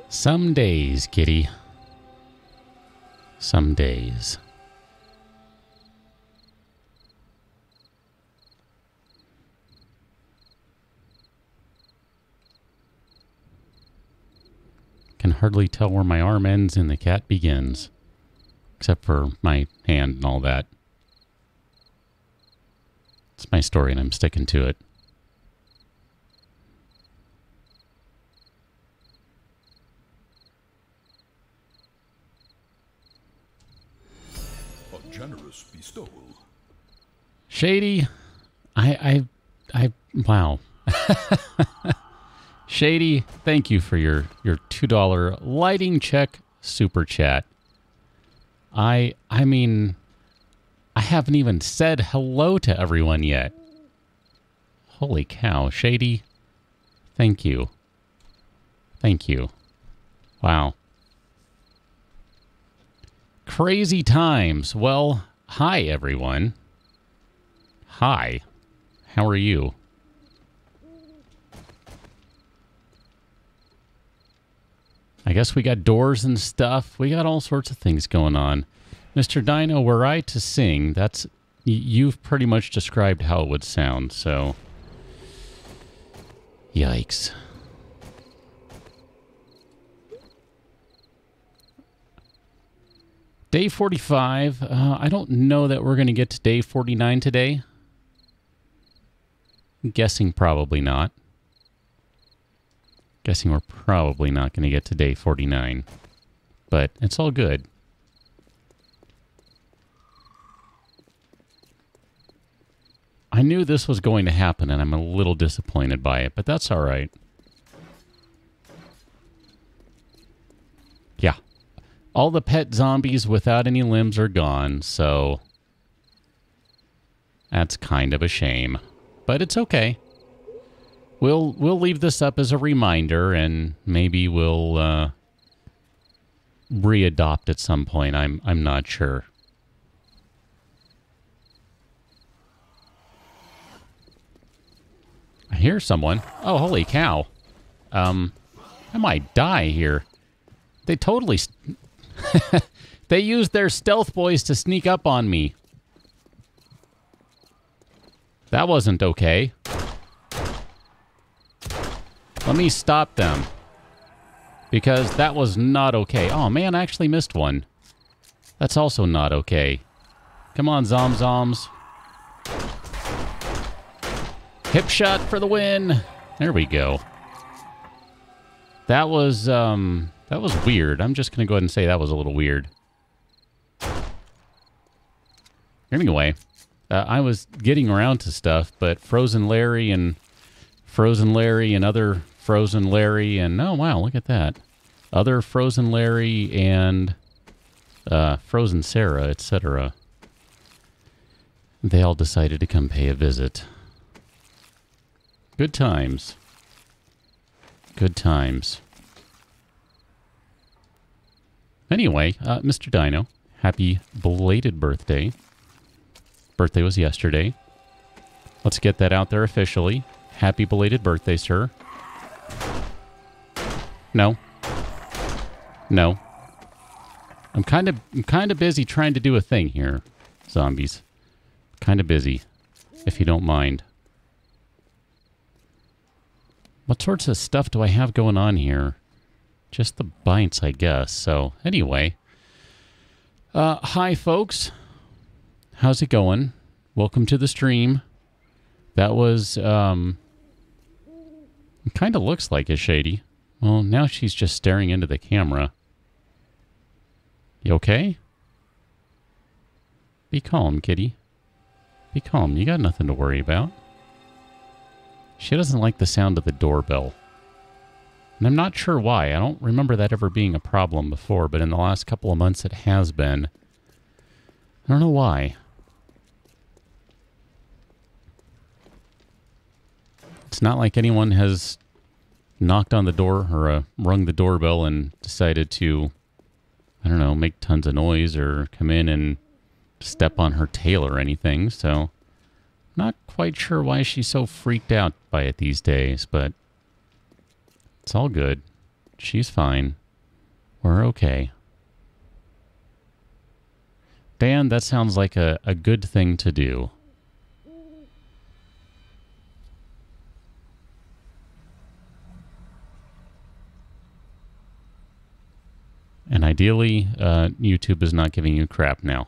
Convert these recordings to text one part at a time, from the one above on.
Some days, kitty. Some days. Can hardly tell where my arm ends and the cat begins. Except for my hand and all that. It's my story and I'm sticking to it. A generous bestowal. Shady, wow. Shady, thank you for your $2 lighting check super chat. I mean, I haven't even said hello to everyone yet. Holy cow, Shady. Thank you. Thank you. Wow. Crazy times. Well, hi everyone. Hi. How are you? I guess we got doors and stuff. We got all sorts of things going on. Mr. Dino, were I to sing, that's... You've pretty much described how it would sound, so... Yikes. Day 45. I don't know that we're going to get to day 49 today. I'm guessing probably not. Guessing we're probably not going to get to day 49. But it's all good. I knew this was going to happen, and I'm a little disappointed by it, but that's all right. Yeah. All the pet zombies without any limbs are gone, so... That's kind of a shame. But it's okay. We'll leave this up as a reminder, and maybe we'll re-adopt at some point. I'm not sure. I hear someone. Oh, holy cow! I might die here. They totally they used their stealth boys to sneak up on me. That wasn't okay. Let me stop them. Because that was not okay. Oh man, I actually missed one. That's also not okay. Come on, Zomzoms. Hip shot for the win. There we go. That was weird. I'm just gonna go ahead and say that was a little weird. Anyway, I was getting around to stuff, but Frozen Larry and other Frozen Larry and... Oh, wow, look at that. Other Frozen Larry and Frozen Sarah, etc. They all decided to come pay a visit. Good times. Good times. Anyway, Mr. Dino, happy belated birthday. Birthday was yesterday. Let's get that out there officially. Happy belated birthday, sir. No. No. I'm kind of busy trying to do a thing here, zombies. Kind of busy, if you don't mind. What sorts of stuff do I have going on here? Just the bites, I guess. So, anyway. Hi, folks. How's it going? Welcome to the stream. That was, it kind of looks like a Shady. Well, now she's just staring into the camera. You okay? Be calm, kitty. Be calm. You got nothing to worry about. She doesn't like the sound of the doorbell. And I'm not sure why. I don't remember that ever being a problem before, but in the last couple of months it has been. I don't know why. It's not like anyone has knocked on the door or rung the doorbell and decided to, I don't know, make tons of noise or come in and step on her tail or anything, so not quite sure why she's so freaked out by it these days, but it's all good. She's fine. We're okay. Dan, that sounds like a good thing to do. And ideally, YouTube is not giving you crap now.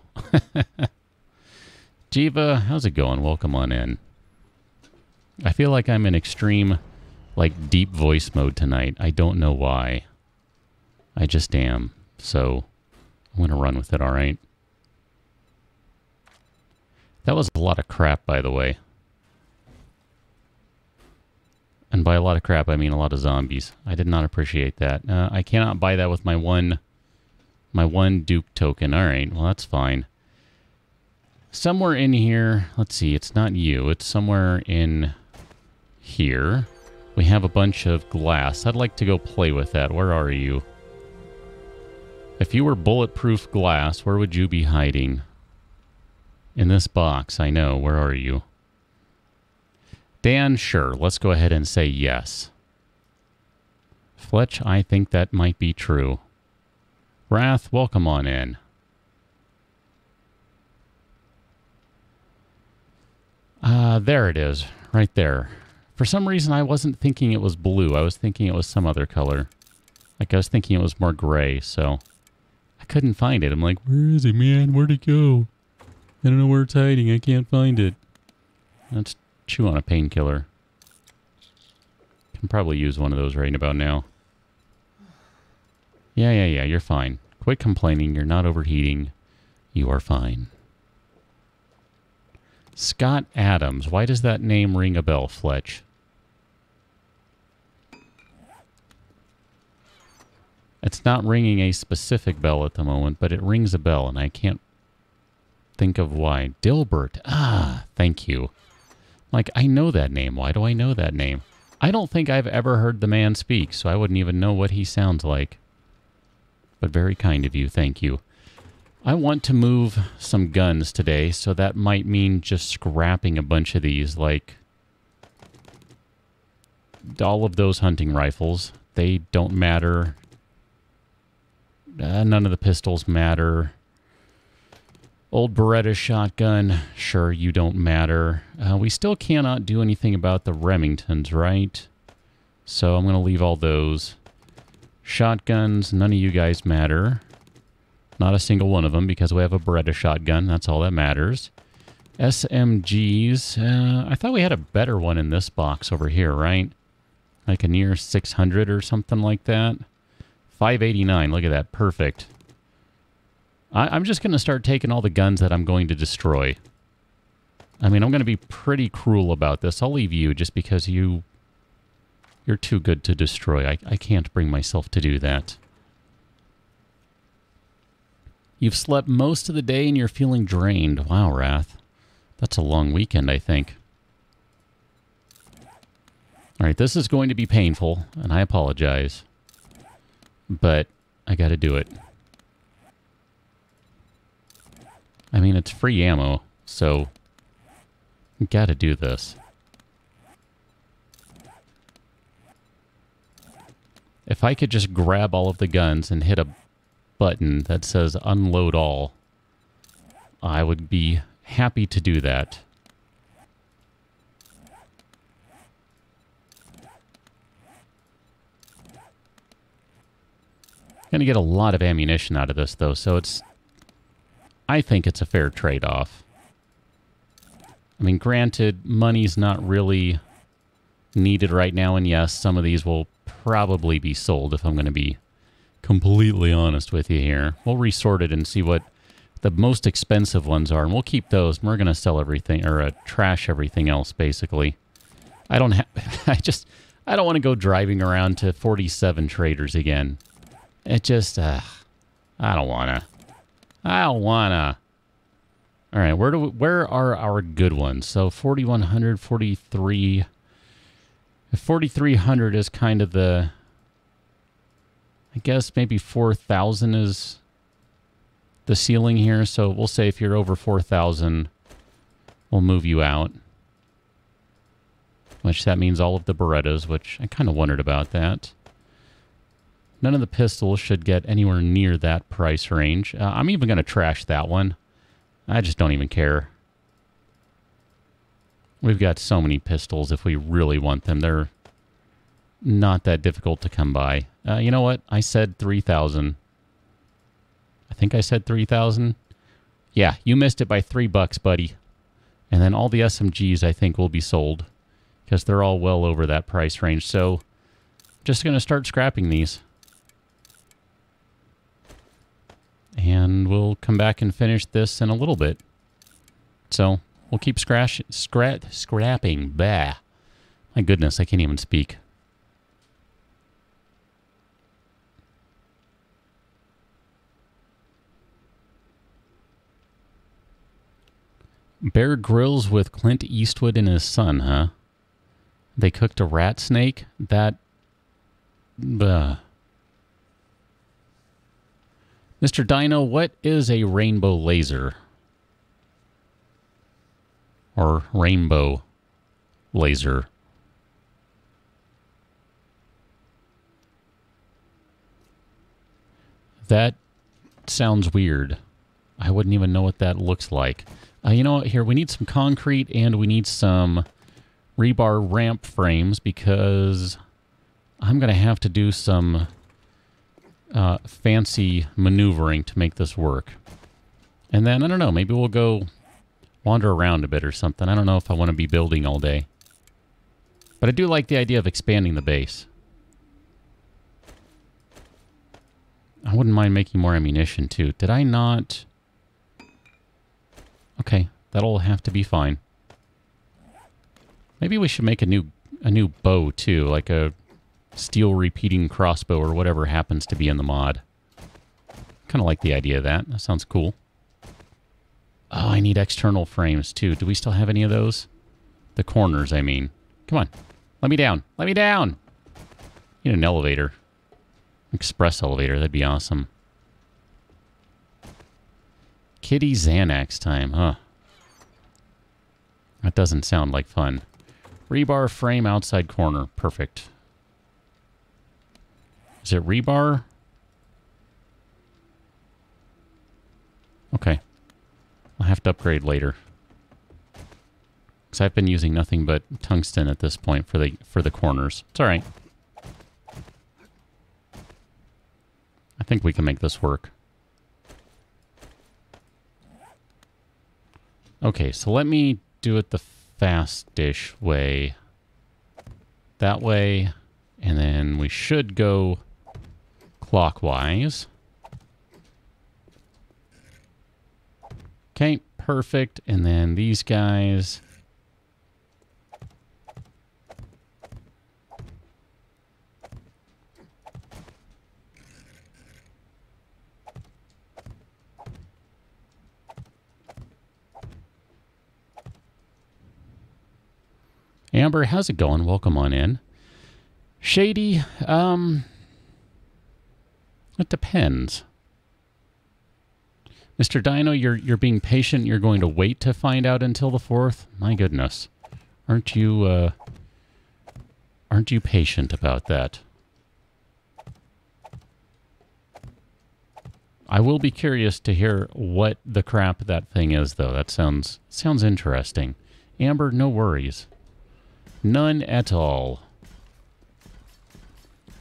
Jiva, how's it going? Welcome on in. I feel like I'm in extreme, like, deep voice mode tonight. I don't know why. I just am. So, I'm going to run with it, all right? That was a lot of crap, by the way. And by a lot of crap, I mean a lot of zombies. I did not appreciate that. I cannot buy that with my one Duke token. All right, well, that's fine. Somewhere in here, let's see, it's not you. It's somewhere in here. We have a bunch of glass. I'd like to go play with that. Where are you? If you were bulletproof glass, where would you be hiding? In this box, I know. Where are you? Dan, sure. Let's go ahead and say yes. Fletch, I think that might be true. Wrath, welcome on in. There it is. Right there. For some reason, I wasn't thinking it was blue. I was thinking it was some other color. Like, I was thinking it was more gray, so... I couldn't find it. I'm like, where is it, man? Where'd it go? I don't know where it's hiding. I can't find it. Let's chew on a painkiller. Can probably use one of those right about now. Yeah, you're fine. Quit complaining. You're not overheating. You are fine. Scott Adams. Why does that name ring a bell, Fletch? It's not ringing a specific bell at the moment, but it rings a bell, and I can't think of why. Dilbert. Ah, thank you. Like, I know that name. Why do I know that name? I don't think I've ever heard the man speak, so I wouldn't even know what he sounds like. But very kind of you. Thank you. I want to move some guns today, so that might mean just scrapping a bunch of these, like all of those hunting rifles. They don't matter. None of the pistols matter. Old Beretta shotgun, sure, you don't matter. We still cannot do anything about the Remingtons, right? So I'm going to leave all those. Shotguns, none of you guys matter. Not a single one of them, because we have a Beretta shotgun. That's all that matters. SMGs. I thought we had a better one in this box over here, right? Like a near 600 or something like that. 589. Look at that. Perfect. I'm just going to start taking all the guns that I'm going to destroy. I mean, I'm going to be pretty cruel about this. I'll leave you just because you're too good to destroy. I can't bring myself to do that. You've slept most of the day and you're feeling drained. Wow, Wrath. That's a long weekend, I think. All right, this is going to be painful, and I apologize. But I got to do it. I mean, it's free ammo, so got to do this. If I could just grab all of the guns and hit a button that says unload all, I would be happy to do that. Going to get a lot of ammunition out of this, though, so I think it's a fair trade-off. I mean, granted, money's not really needed right now, and yes, some of these will probably be sold if I'm going to be completely honest with you here. We'll resort it and see what the most expensive ones are, and we'll keep those, and we're going to sell everything, or trash everything else, basically. I don't want to go driving around to 47 traders again. It just, I don't wanna. All right, where are our good ones? So 4,100, 43. 4,300 is kind of the, I guess maybe 4,000 is the ceiling here. So we'll say if you're over 4,000, we'll move you out. Which that means all of the Berettas, which I kind of wondered about that. None of the pistols should get anywhere near that price range. I'm even going to trash that one. I just don't even care. We've got so many pistols if we really want them. They're not that difficult to come by. You know what? I said 3,000. I think I said 3,000. Yeah, you missed it by $3, buddy. And then all the SMGs I think will be sold because they're all well over that price range. So just going to start scrapping these. And we'll come back and finish this in a little bit. So we'll keep scrapping. Bah. My goodness, I can't even speak. Bear Grylls with Clint Eastwood and his son, huh? They cooked a rat snake? That... Mr. Dino, what is a rainbow laser? Or rainbow laser? That sounds weird. I wouldn't even know what that looks like. You know what? Here, we need some concrete and we need some rebar ramp frames because I'm going to have to do some fancy maneuvering to make this work. And then, I don't know, maybe we'll go wander around a bit or something. I don't know if I want to be building all day. But I do like the idea of expanding the base. I wouldn't mind making more ammunition, too. Did I not... Okay, that'll have to be fine. Maybe we should make a new bow, too, like a steel repeating crossbow or whatever happens to be in the mod. Kind of like the idea of that. That sounds cool. Oh, I need external frames, too. Do we still have any of those? The corners, I mean. Come on. Let me down. Let me down! Need an elevator. Express elevator. That'd be awesome. Kitty Xanax time, huh? That doesn't sound like fun. Rebar frame outside corner. Perfect. Is it rebar? Okay. I'll have to upgrade later. Because I've been using nothing but tungsten at this point for the corners. It's alright. I think we can make this work. Okay, so let me do it the fast-ish way. That way, and then we should go clockwise. Okay, perfect. And then these guys... Amber, how's it going? Welcome on in. Shady, it depends. Mr. Dino, you're being patient. You're going to wait to find out until the 4th? My goodness. Aren't you patient about that? I will be curious to hear what the crap that thing is, though. That sounds interesting. Amber, no worries. None at all.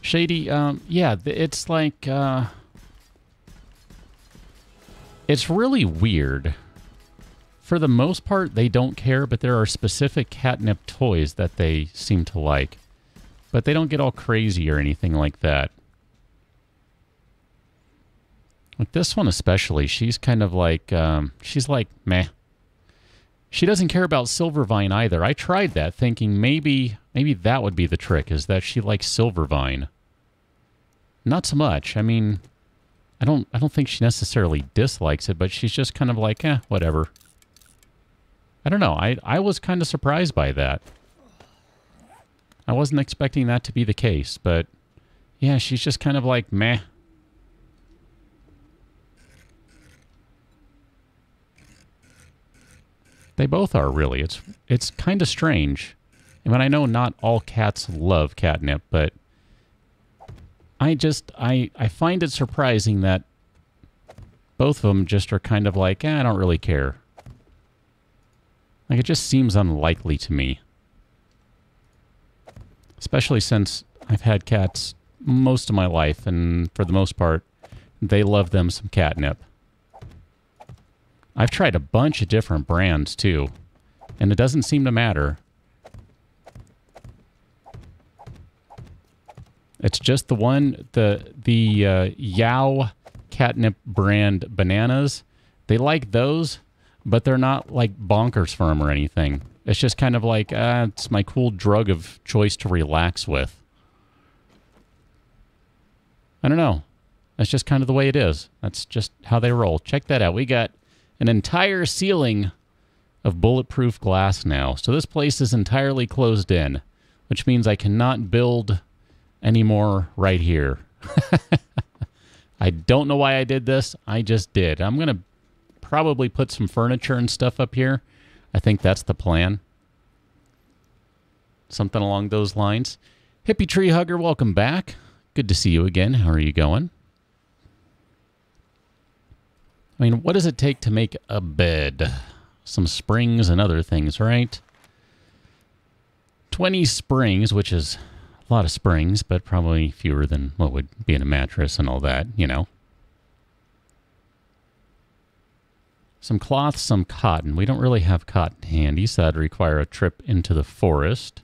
Shady, yeah, it's like, it's really weird. For the most part, they don't care, but there are specific catnip toys that they seem to like. But they don't get all crazy or anything like that. With this one especially, she's kind of like, she's like, meh. She doesn't care about Silvervine either. I tried that, thinking maybe that would be the trick, is that she likes Silvervine. Not so much. I mean, I don't think she necessarily dislikes it, but she's just kind of like, whatever. I don't know. I was kind of surprised by that. I wasn't expecting that to be the case, but yeah, she's just kind of like, meh. They both are, really. It's kind of strange. I mean, I know not all cats love catnip, but I find it surprising that both of them just are kind of like, I don't really care. Like, it just seems unlikely to me. Especially since I've had cats most of my life, and for the most part, they love them some catnip. I've tried a bunch of different brands, too, and it doesn't seem to matter. It's just the one, the Yao catnip brand bananas. They like those, but they're not like bonkers firm or anything. It's just kind of like, it's my cool drug of choice to relax with. I don't know. That's just kind of the way it is. That's just how they roll. Check that out. We got an entire ceiling of bulletproof glass now. So this place is entirely closed in, which means I cannot build anymore right here. I don't know why I did this. I just did. I'm going to probably put some furniture and stuff up here. I think that's the plan. Something along those lines. Hippie Tree Hugger, welcome back. Good to see you again. How are you going? I mean, what does it take to make a bed? Some springs and other things, right? 20 springs, which is a lot of springs, but probably fewer than what would be in a mattress and all that, you know. Some cloth, some cotton. We don't really have cotton handy, so that'd require a trip into the forest.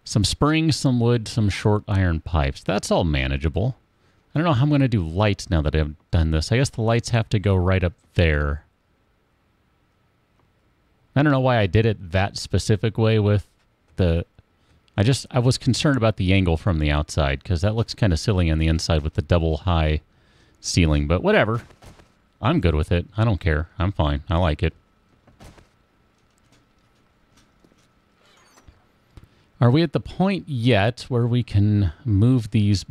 Some springs, some wood, some short iron pipes. That's all manageable. I don't know how I'm going to do lights now that I've done this. I guess the lights have to go right up there. I don't know why I did it that specific way with the... I was concerned about the angle from the outside, because that looks kind of silly on the inside with the double high ceiling, but whatever. I'm good with it. I don't care. I'm fine. I like it. Are we at the point yet where we can move these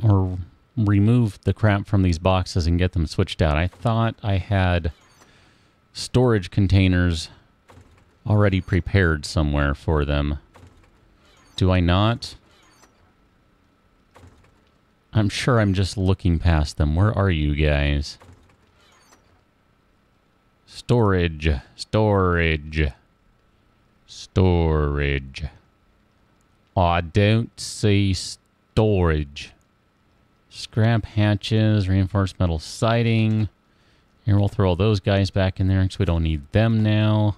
or remove the crap from these boxes and get them switched out? I thought I had storage containers already prepared somewhere for them. Do I not? I'm sure I'm just looking past them. Where are you guys? Storage. Storage. Storage. Oh, I don't see storage. Scrap hatches, reinforced metal siding. Here, we'll throw all those guys back in there because we don't need them now.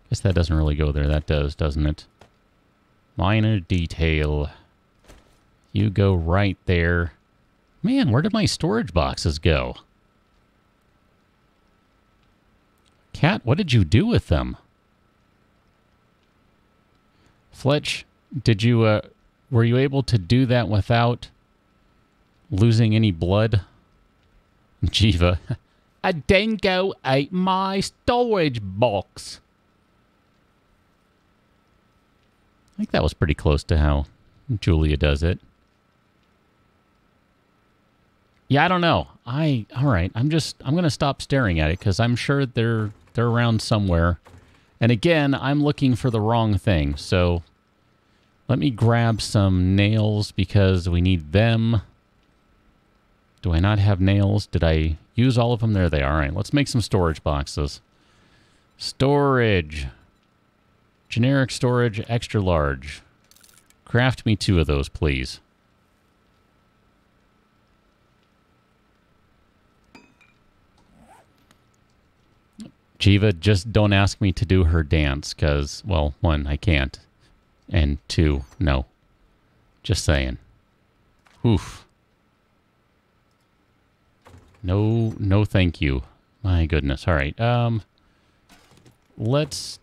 Guess that doesn't really go there. That does, doesn't it? Minor detail. You go right there. Man, where did my storage boxes go? Cat, what did you do with them? Fletch, did you, were you able to do that without losing any blood? Jiva. A dingo ate my storage box. I think that was pretty close to how Julia does it. Yeah, I don't know. All right. I'm going to stop staring at it because I'm sure they're around somewhere. And again, I'm looking for the wrong thing. So let me grab some nails because we need them. Do I not have nails? Did I use all of them? There they are. All right, let's make some storage boxes. Storage. Generic storage, extra large. Craft me 2 of those, please. Jiva, just don't ask me to do her dance, because, well, 1, I can't. And 2, no. Just saying. Oof. No thank you. My goodness. All right. Let's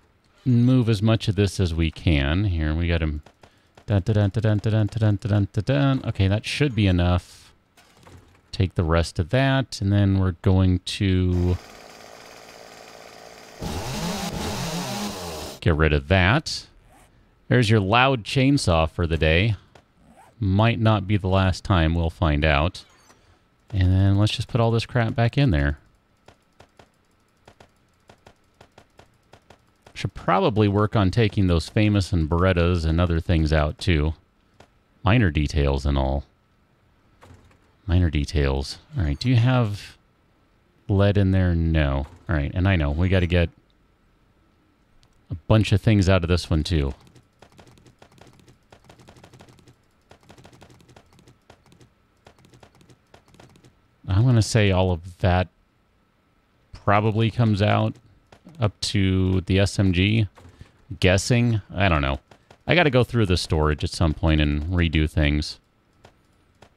move as much of this as we can. Here, we got him. Okay, that should be enough. Take the rest of that, and then we're going to get rid of that. There's your loud chainsaw for the day. Might not be the last time, we'll find out. And then let's just put all this crap back in there. Should probably work on taking those famous and Berettas and other things out too. minor details and all. Minor details. All right, do you have lead in there? No. All right, and I know we got to get a bunch of things out of this one too. I'm going to say all of that probably comes out up to the SMG. Guessing? I don't know. I got to go through the storage at some point and redo things.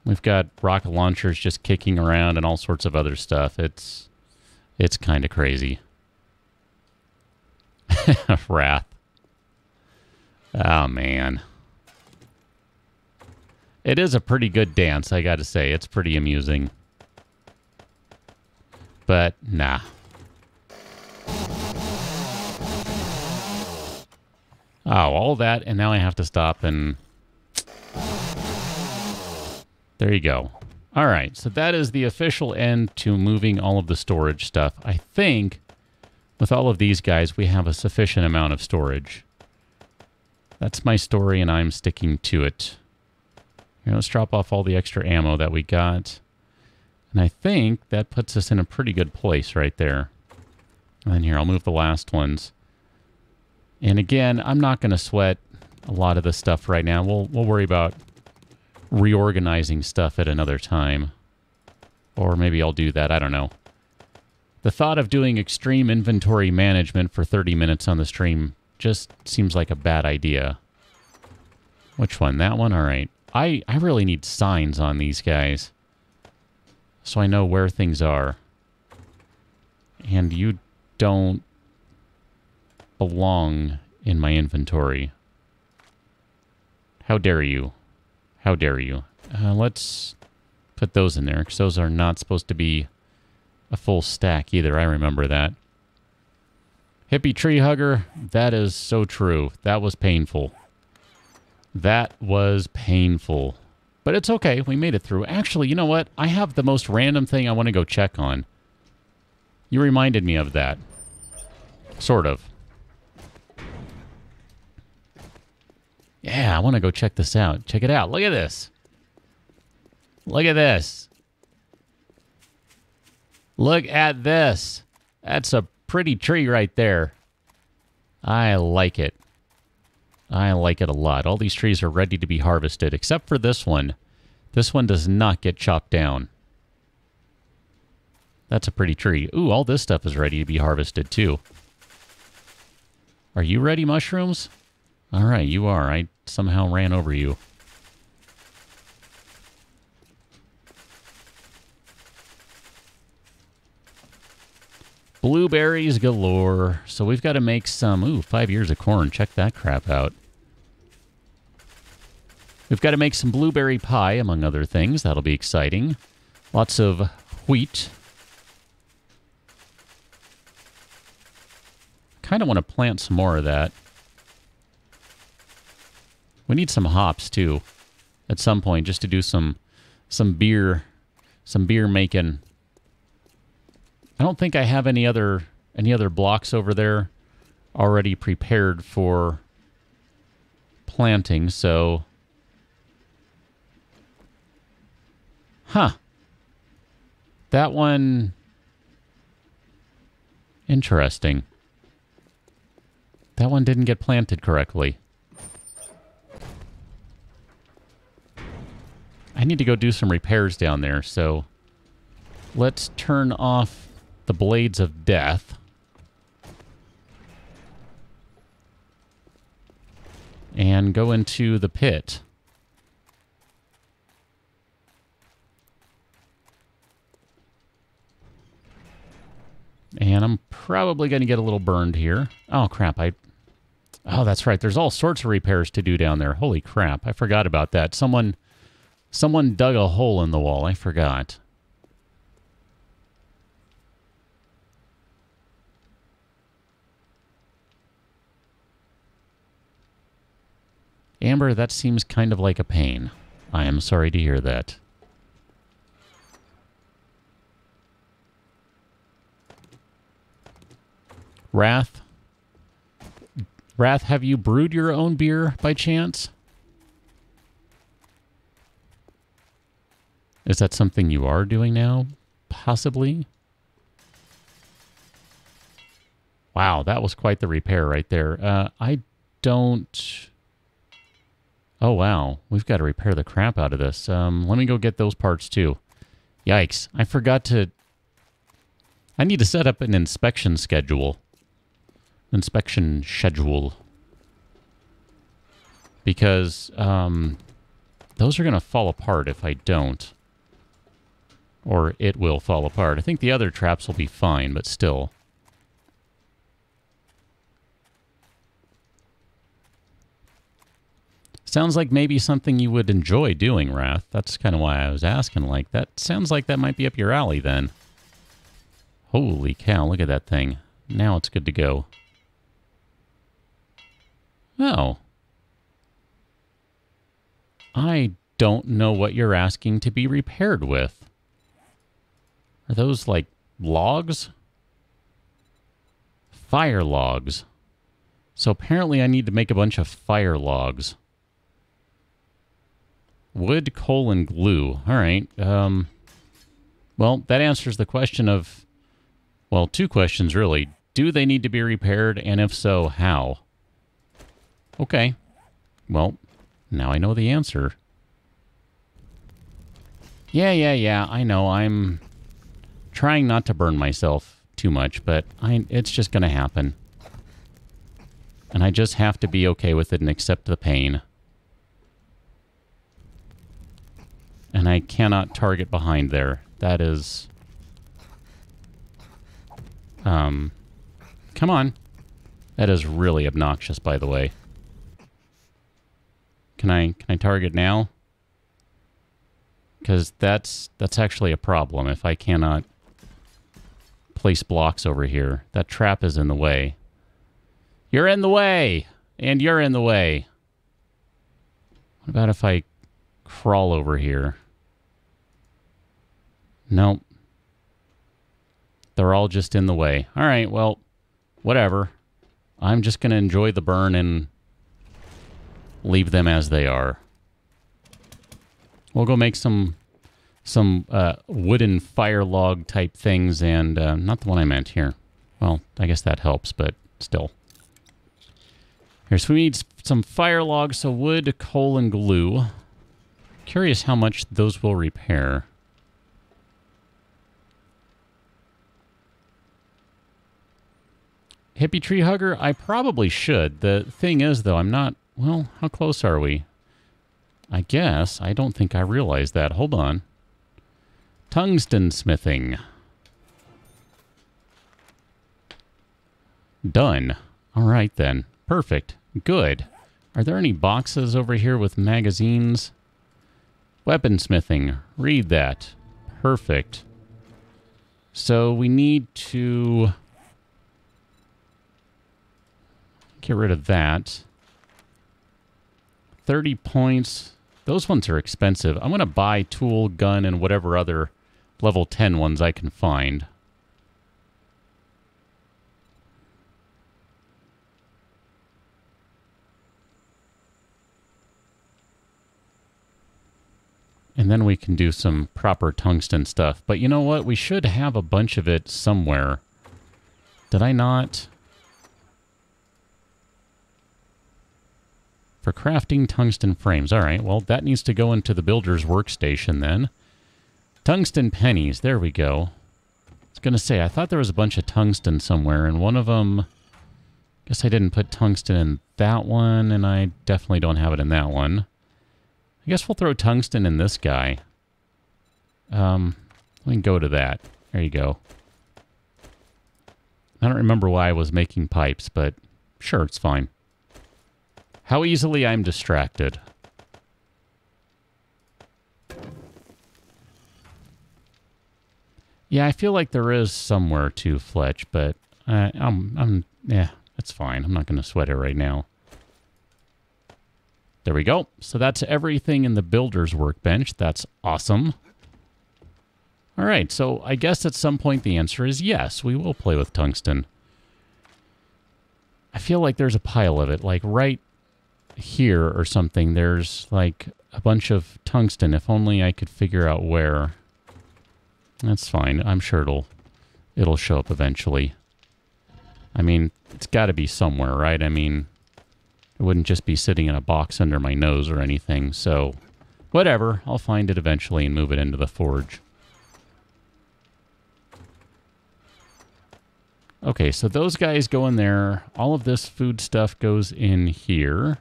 We've got rocket launchers just kicking around and all sorts of other stuff. It's kind of crazy. Wrath. Oh, man. It is a pretty good dance, I got to say. It's pretty amusing. But, nah. Oh, all that, and now I have to stop and... There you go. All right, so that is the official end to moving all of the storage stuff. I think with all of these guys, we have a sufficient amount of storage. That's my story, and I'm sticking to it. Here, let's drop off all the extra ammo that we got. And I think that puts us in a pretty good place right there. And then here, I'll move the last ones. And again, I'm not going to sweat a lot of this stuff right now. We'll worry about reorganizing stuff at another time. Or maybe I'll do that. I don't know. The thought of doing extreme inventory management for 30 minutes on the stream just seems like a bad idea. Which one? That one? All right. I really need signs on these guys, so I know where things are. And you don't belong in my inventory. How dare you? How dare you? Let's put those in there, because those are not supposed to be a full stack either. I remember that. Hippie tree hugger, that is so true. That was painful. That was painful. But it's okay. We made it through. Actually, you know what? I have the most random thing I want to go check on. You reminded me of that. Sort of. Yeah, I want to go check this out. Check it out. Look at this. Look at this. Look at this. That's a pretty tree right there. I like it. I like it a lot. All these trees are ready to be harvested, except for this one. This one does not get chopped down. That's a pretty tree. Ooh, all this stuff is ready to be harvested, too. Are you ready, mushrooms? All right, you are. I somehow ran over you. Blueberries galore. So we've got to make some... Ooh, 5 years of corn. Check that crap out. We've got to make some blueberry pie, among other things. That'll be exciting. Lots of wheat. Kind of want to plant some more of that. We need some hops, too, at some point, just to do some beer making. I don't think I have any other blocks over there already prepared for planting, so... Huh. That one... Interesting. That one didn't get planted correctly. I need to go do some repairs down there, so... Let's turn off the blades of death. And go into the pit. And I'm probably going to get a little burned here. Oh, crap. Oh, that's right. There's all sorts of repairs to do down there. Holy crap. I forgot about that. Someone dug a hole in the wall. I forgot. Amber, that seems kind of like a pain. I am sorry to hear that. Wrath? Wrath, have you brewed your own beer by chance? Is that something you are doing now? Possibly? Wow, that was quite the repair right there. I don't... Oh, wow. We've got to repair the crap out of this. Let me go get those parts, too. Yikes. I forgot to... I need to set up an inspection schedule. Because those are going to fall apart if I don't. Or it will fall apart. I think the other traps will be fine, but still. Sounds like maybe something you would enjoy doing, Wrath. That's kind of why I was asking. Like, that sounds like that might be up your alley then. Holy cow, look at that thing. Now it's good to go. Oh. I don't know what you're asking to be repaired with. Are those, like, logs? Fire logs. So apparently I need to make a bunch of fire logs. Wood, coal, and glue. All right. Well, that answers the question of... Well, two questions, really. Do they need to be repaired? And if so, how? Okay. Well, now I know the answer. Yeah. I know. I'm trying not to burn myself too much, but it's just going to happen. And I just have to be okay with it and accept the pain. And I cannot target behind there. That is... Come on. That is really obnoxious, by the way. Can I target now? Because that's actually a problem if I cannot place blocks over here. That trap is in the way. You're in the way! And you're in the way. What about if I crawl over here? Nope. They're all just in the way. All right, well, whatever. I'm just going to enjoy the burn and leave them as they are. We'll go make some wooden fire log type things and not the one I meant here. Well, I guess that helps, but still. Here, so we need some fire logs, so wood, coal, and glue. Curious how much those will repair. Hippie tree hugger? I probably should. The thing is, though, I'm not... Well, how close are we? I guess. I don't think I realized that. Hold on. Tungsten smithing. Done. All right, then. Perfect. Good. Are there any boxes over here with magazines? Weaponsmithing. Read that. Perfect. So we need to... get rid of that. 30 points. Those ones are expensive. I'm going to buy tool, gun, and whatever other level 10 ones I can find. And then we can do some proper tungsten stuff. But you know what? We should have a bunch of it somewhere. Did I not? For crafting tungsten frames. All right, well, that needs to go into the builder's workstation then. Tungsten pennies. There we go. I was going to say, I thought there was a bunch of tungsten somewhere, and one of them... guess I didn't put tungsten in that one, and I definitely don't have it in that one. I guess we'll throw tungsten in this guy. Let me go to that. There you go. I don't remember why I was making pipes, but sure, it's fine. How easily I'm distracted. Yeah, I feel like there is somewhere to Fletch, but yeah, that's fine. I'm not going to sweat it right now. There we go. So that's everything in the builder's workbench. That's awesome. All right, so I guess at some point the answer is yes, we will play with tungsten. I feel like there's a pile of it, like right here or something. There's like a bunch of tungsten. If only I could figure out where. That's fine. I'm sure it'll show up eventually. I mean, it's got to be somewhere, right? I mean, it wouldn't just be sitting in a box under my nose or anything. So, whatever. I'll find it eventually and move it into the forge. Okay, so those guys go in there. All of this food stuff goes in here.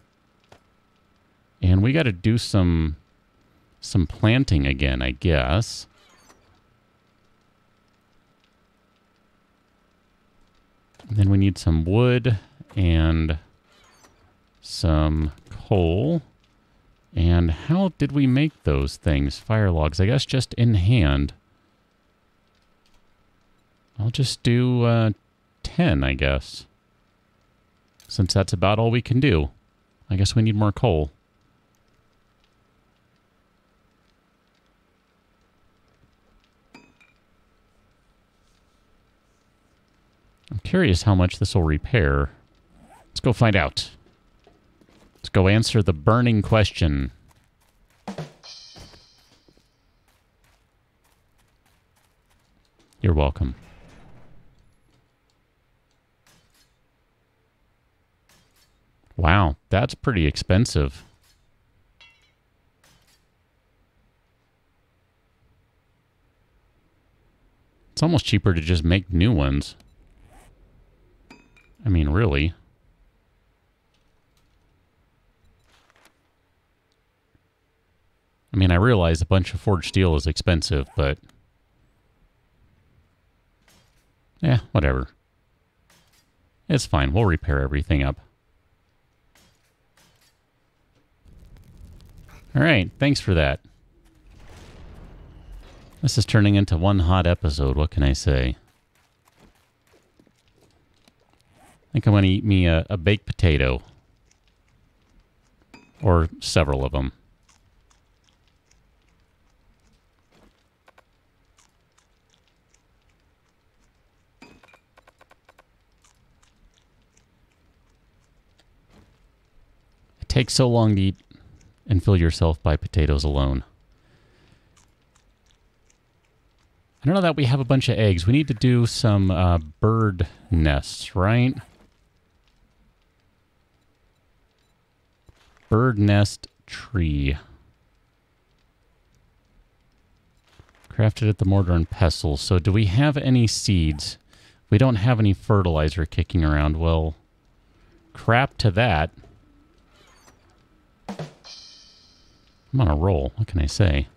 And we got to do some planting again, I guess. And then we need some wood and some coal. And how did we make those things? Fire logs, I guess just in hand. I'll just do 10, I guess. Since that's about all we can do. I guess we need more coal. I'm curious how much this will repair. Let's go find out. Let's go answer the burning question. You're welcome. Wow, that's pretty expensive. It's almost cheaper to just make new ones. I mean, really. I mean, I realize a bunch of forged steel is expensive, but... yeah, whatever. It's fine. We'll repair everything up. Alright, thanks for that. This is turning into one hot episode, what can I say? I think I'm going to eat me a baked potato. Or several of them. It takes so long to eat and fill yourself by potatoes alone. I don't know that we have a bunch of eggs. We need to do some bird nests, right? Bird nest tree. Crafted at the mortar and pestle. So do we have any seeds? We don't have any fertilizer kicking around. Well, crap to that. I'm on a roll. What can I say?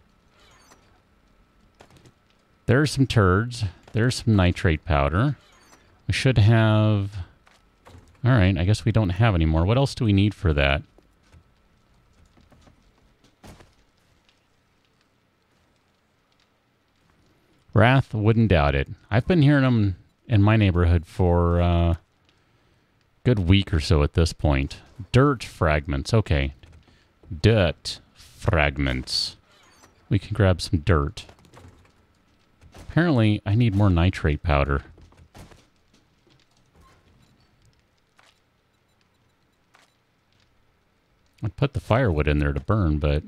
There's some turds. There's some nitrate powder. We should have... Alright, I guess we don't have any more. What else do we need for that? Wrath, wouldn't doubt it. I've been hearing them in my neighborhood for a good week or so at this point. Dirt fragments. Okay. Dirt fragments. We can grab some dirt. Apparently, I need more nitrate powder. I'd put the firewood in there to burn, but...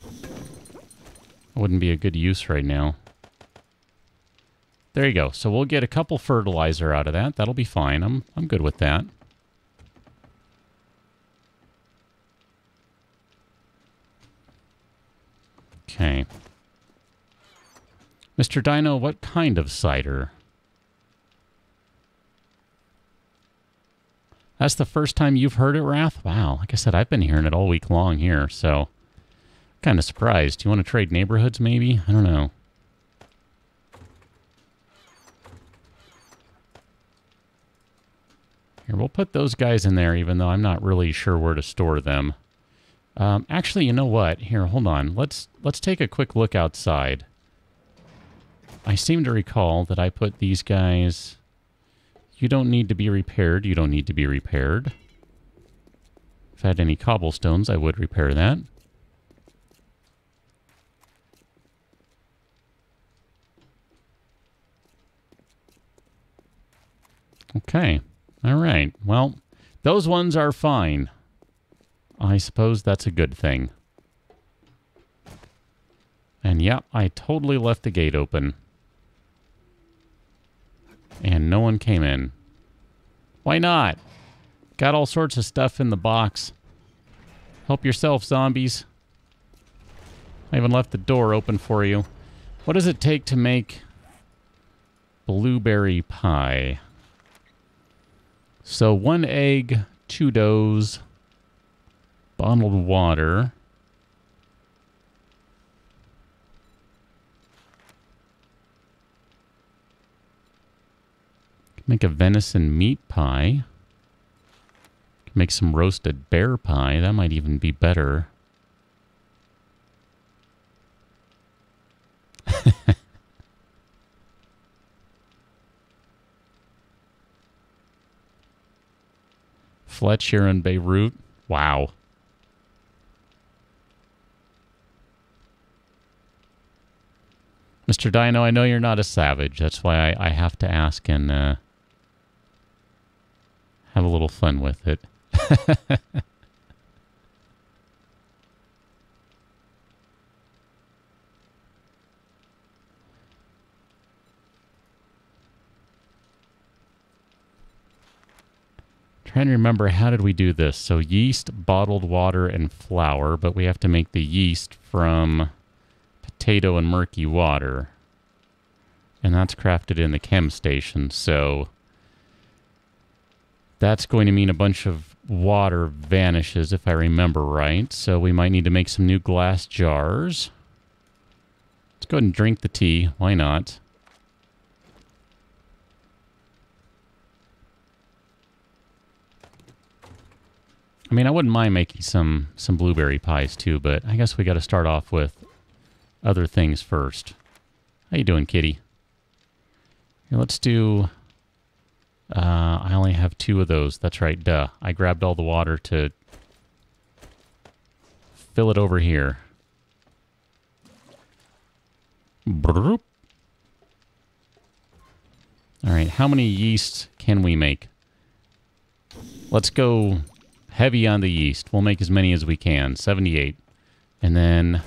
it wouldn't be a good use right now. There you go. So we'll get a couple fertilizer out of that. That'll be fine. I'm good with that. Okay. Mr. Dino, what kind of cider? That's the first time you've heard it, Wrath? Wow. Like I said, I've been hearing it all week long here, so... kind of surprised. Do you want to trade neighborhoods, maybe? I don't know. Here, we'll put those guys in there, even though I'm not really sure where to store them. Actually, you know what? Here, hold on. Let's take a quick look outside. I seem to recall that I put these guys... you don't need to be repaired. You don't need to be repaired. If I had any cobblestones, I would repair that. Okay. All right. Well, Those ones are fine. I suppose that's a good thing. And yep, I totally left the gate open. And no one came in. Why not? Got all sorts of stuff in the box. Help yourself, zombies. I even left the door open for you. What does it take to make blueberry pie? So 1 egg, 2 doughs, bottled water. Make a venison meat pie. Make some roasted bear pie. That might even be better. Fletcher in Beirut. Wow. Mr. Dino, I know you're not a savage. That's why I have to ask and have a little fun with it. Trying to remember, how did we do this? So yeast, bottled water, and flour, but we have to make the yeast from potato and murky water. And that's crafted in the chem station, so that's going to mean a bunch of water vanishes, if I remember right. So we might need to make some new glass jars. Let's go ahead and drink the tea. Why not? I mean, I wouldn't mind making some blueberry pies too, but I guess we got to start off with other things first. How you doing, kitty? Here, let's do... I only have 2 of those. That's right, duh. I grabbed all the water to fill it over here. All right, how many yeasts can we make? Let's go heavy on the yeast. We'll make as many as we can. 78. And then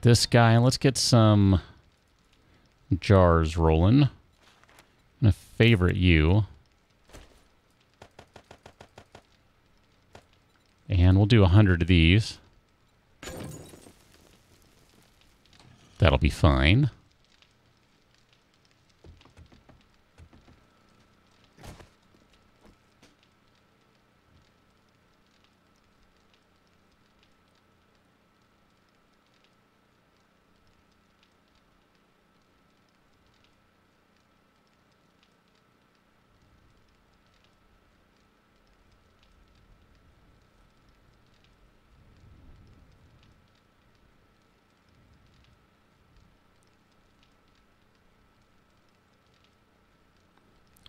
this guy, let's get some jars rolling. I'm going to favorite you. And we'll do 100 of these. That'll be fine.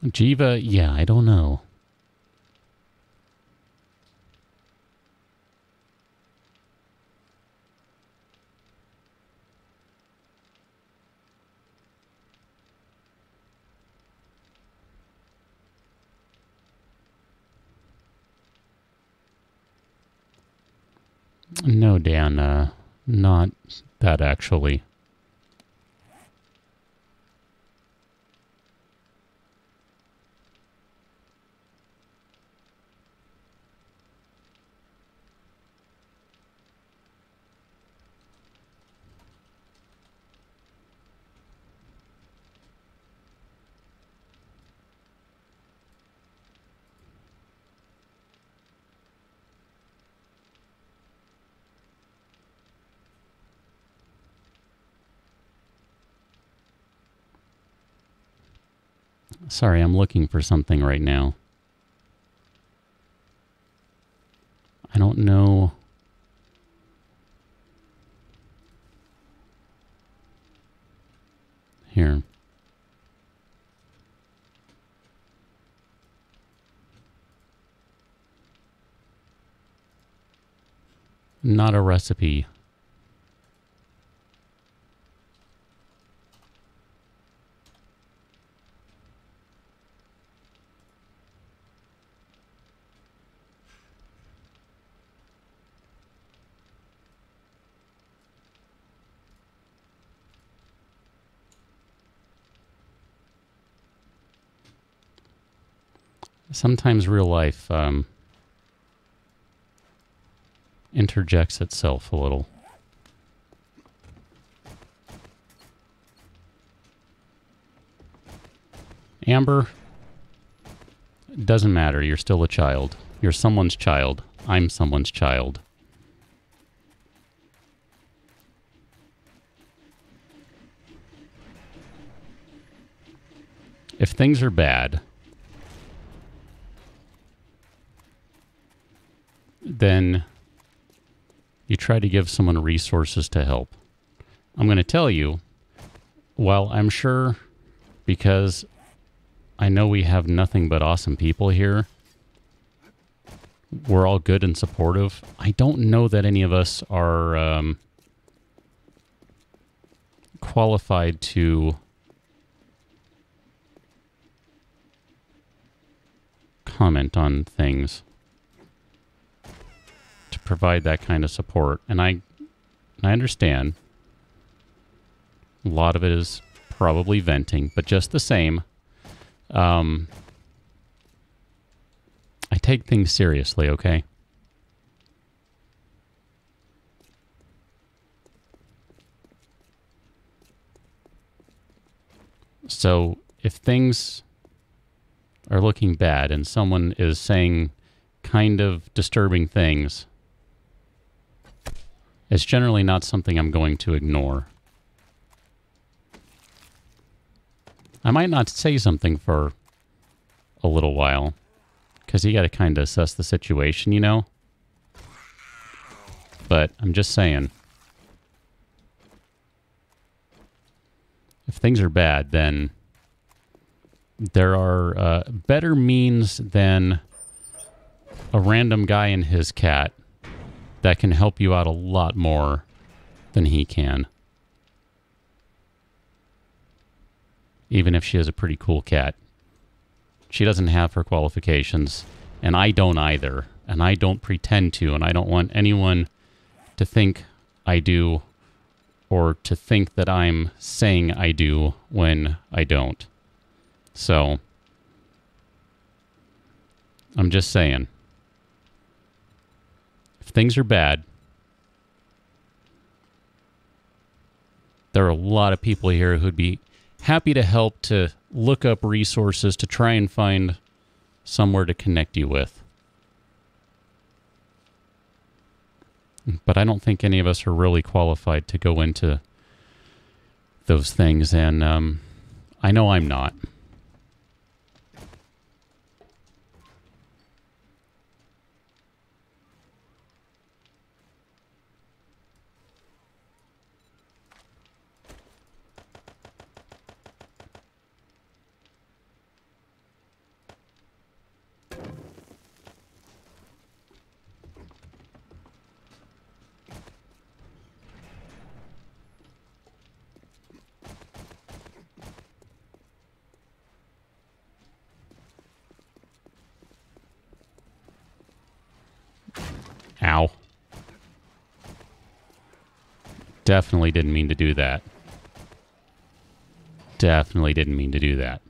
Jiva, yeah, I don't know. No, Dan, not that actually. Sorry, I'm looking for something right now. I don't know. Here. Not a recipe. Sometimes real life interjects itself a little. Amber, it doesn't matter. You're still a child. You're someone's child. I'm someone's child. If things are bad, then you try to give someone resources to help. I'm going to tell you, while I'm sure, because I know we have nothing but awesome people here, we're all good and supportive, I don't know that any of us are qualified to comment on things, to provide that kind of support. And I understand a lot of it is probably venting, but just the same, I take things seriously, okay? So if things are looking bad and someone is saying kind of disturbing things, it's generally not something I'm going to ignore. I might not say something for a little while, because you got to kind of assess the situation, you know? But I'm just saying, if things are bad, then there are better means than a random guy and his cat that can help you out a lot more than he can. Even if she is a pretty cool cat. She doesn't have her qualifications, and I don't either. And I don't pretend to, and I don't want anyone to think I do, or to think that I'm saying I do when I don't. So, I'm just saying, if things are bad, there are a lot of people here who'd be happy to help, to look up resources, to try and find somewhere to connect you with. But I don't think any of us are really qualified to go into those things, and I know I'm not. Ow. Definitely didn't mean to do that. Definitely didn't mean to do that.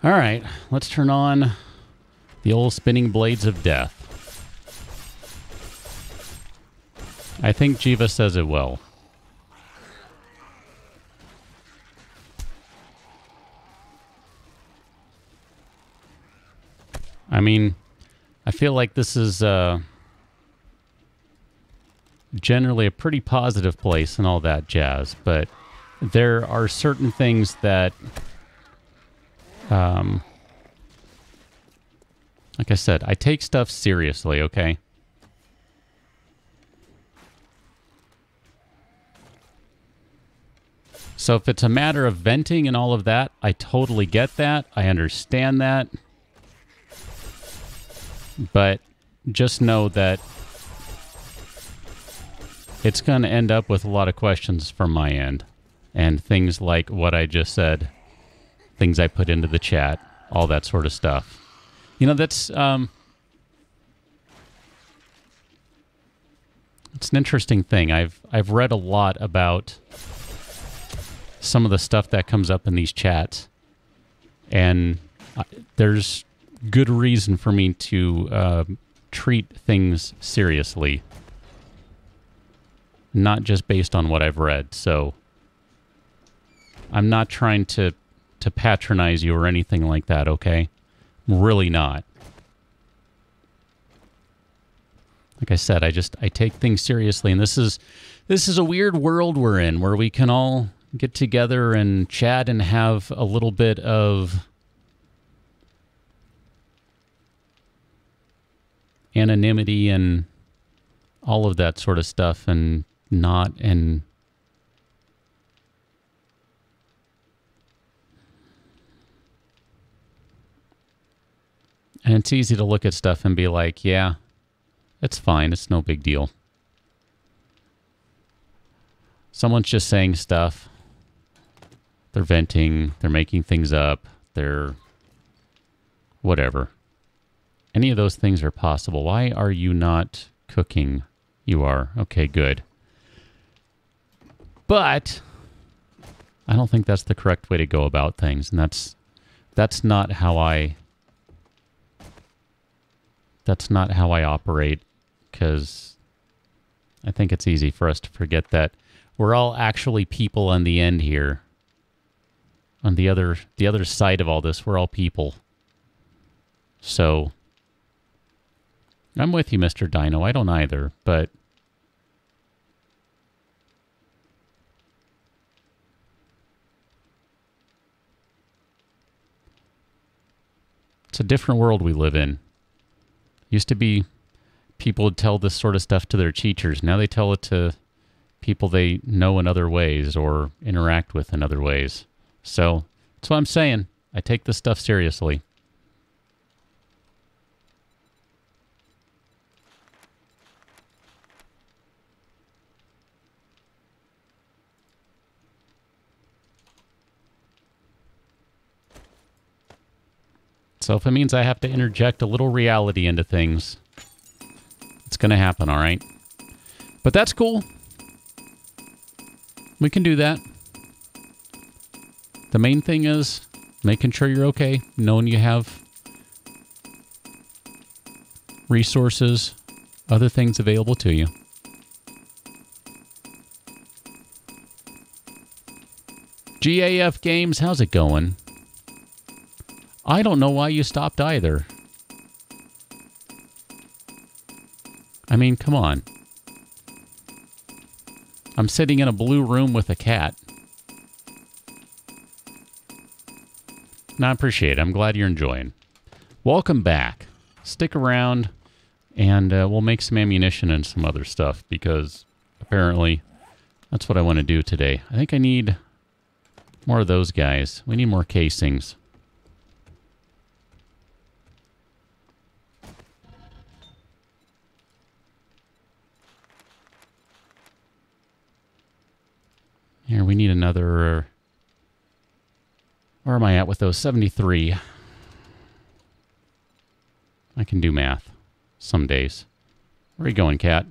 All right, let's turn on the old spinning blades of death. I think Jiva says it well. I mean, I feel like this is generally a pretty positive place and all that jazz, but there are certain things that, like I said, I take stuff seriously, okay? So if it's a matter of venting and all of that, I totally get that. I understand that. But just know that it's going to end up with a lot of questions from my end. And things like what I just said, things I put into the chat, all that sort of stuff. You know, that's it's an interesting thing. I've read a lot about some of the stuff that comes up in these chats. And There's good reason for me to treat things seriously, not just based on what I've read. So I'm not trying to patronize you or anything like that, okay? I'm really not. Like I said, I take things seriously, and this is a weird world we're in, where we can all get together and chat and have a little bit of anonymity and all of that sort of stuff, and and it's easy to look at stuff and be like, yeah, it's fine, it's no big deal. Someone's just saying stuff. They're venting. They're making things up. They're whatever. Any of those things are possible. Why are you not cooking? You are. Okay, good. But I don't think that's the correct way to go about things. And that's not how I operate, because I think it's easy for us to forget that we're all actually people on the end here. On the other side of all this, we're all people. So I'm with you, Mr. Dino. I don't either, but it's a different world we live in. Used to be people would tell this sort of stuff to their teachers. Now they tell it to people they know in other ways or interact with in other ways. So that's what I'm saying. I take this stuff seriously. So if it means I have to interject a little reality into things, it's going to happen, all right? But that's cool. We can do that. The main thing is making sure you're okay, knowing you have resources, other things available to you. GAF Games, how's it going? I don't know why you stopped either. I mean, come on. I'm sitting in a blue room with a cat. No, I appreciate it. I'm glad you're enjoying. Welcome back. Stick around, and we'll make some ammunition and some other stuff, because apparently that's what I want to do today. I think I need more of those guys. We need more casings. Here, we need another... Where am I at with those? 73. I can do math some days. Where are you going, cat?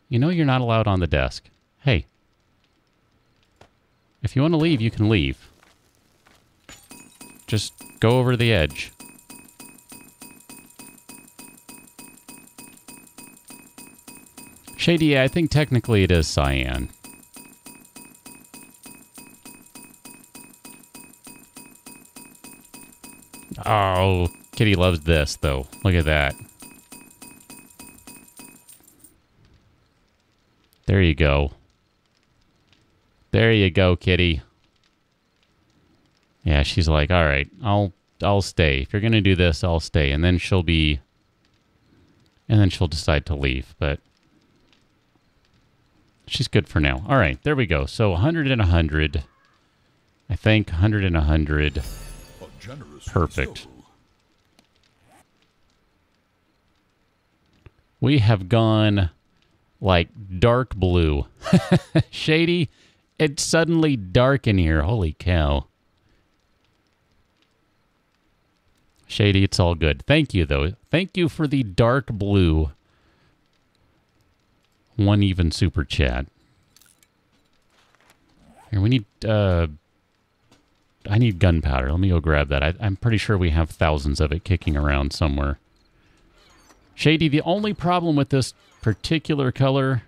You know you're not allowed on the desk. Hey. If you want to leave, you can leave. Just go over the edge. Shady, I think technically it is cyan. Oh, Kitty loves this, though. Look at that. There you go. There you go, Kitty. Yeah, she's like, all right, I'll stay. If you're going to do this, I'll stay. And then she'll decide to leave, but she's good for now. All right, there we go. So 100 and 100. I think 100 and 100. Perfect. We have gone like dark blue. Shady, it's suddenly dark in here. Holy cow. Shady, it's all good. Thank you, though. Thank you for the dark blue. One even super chat. Here, we need I need gunpowder. Let me go grab that. I'm pretty sure we have thousands of it kicking around somewhere. Shady, the only problem with this particular color...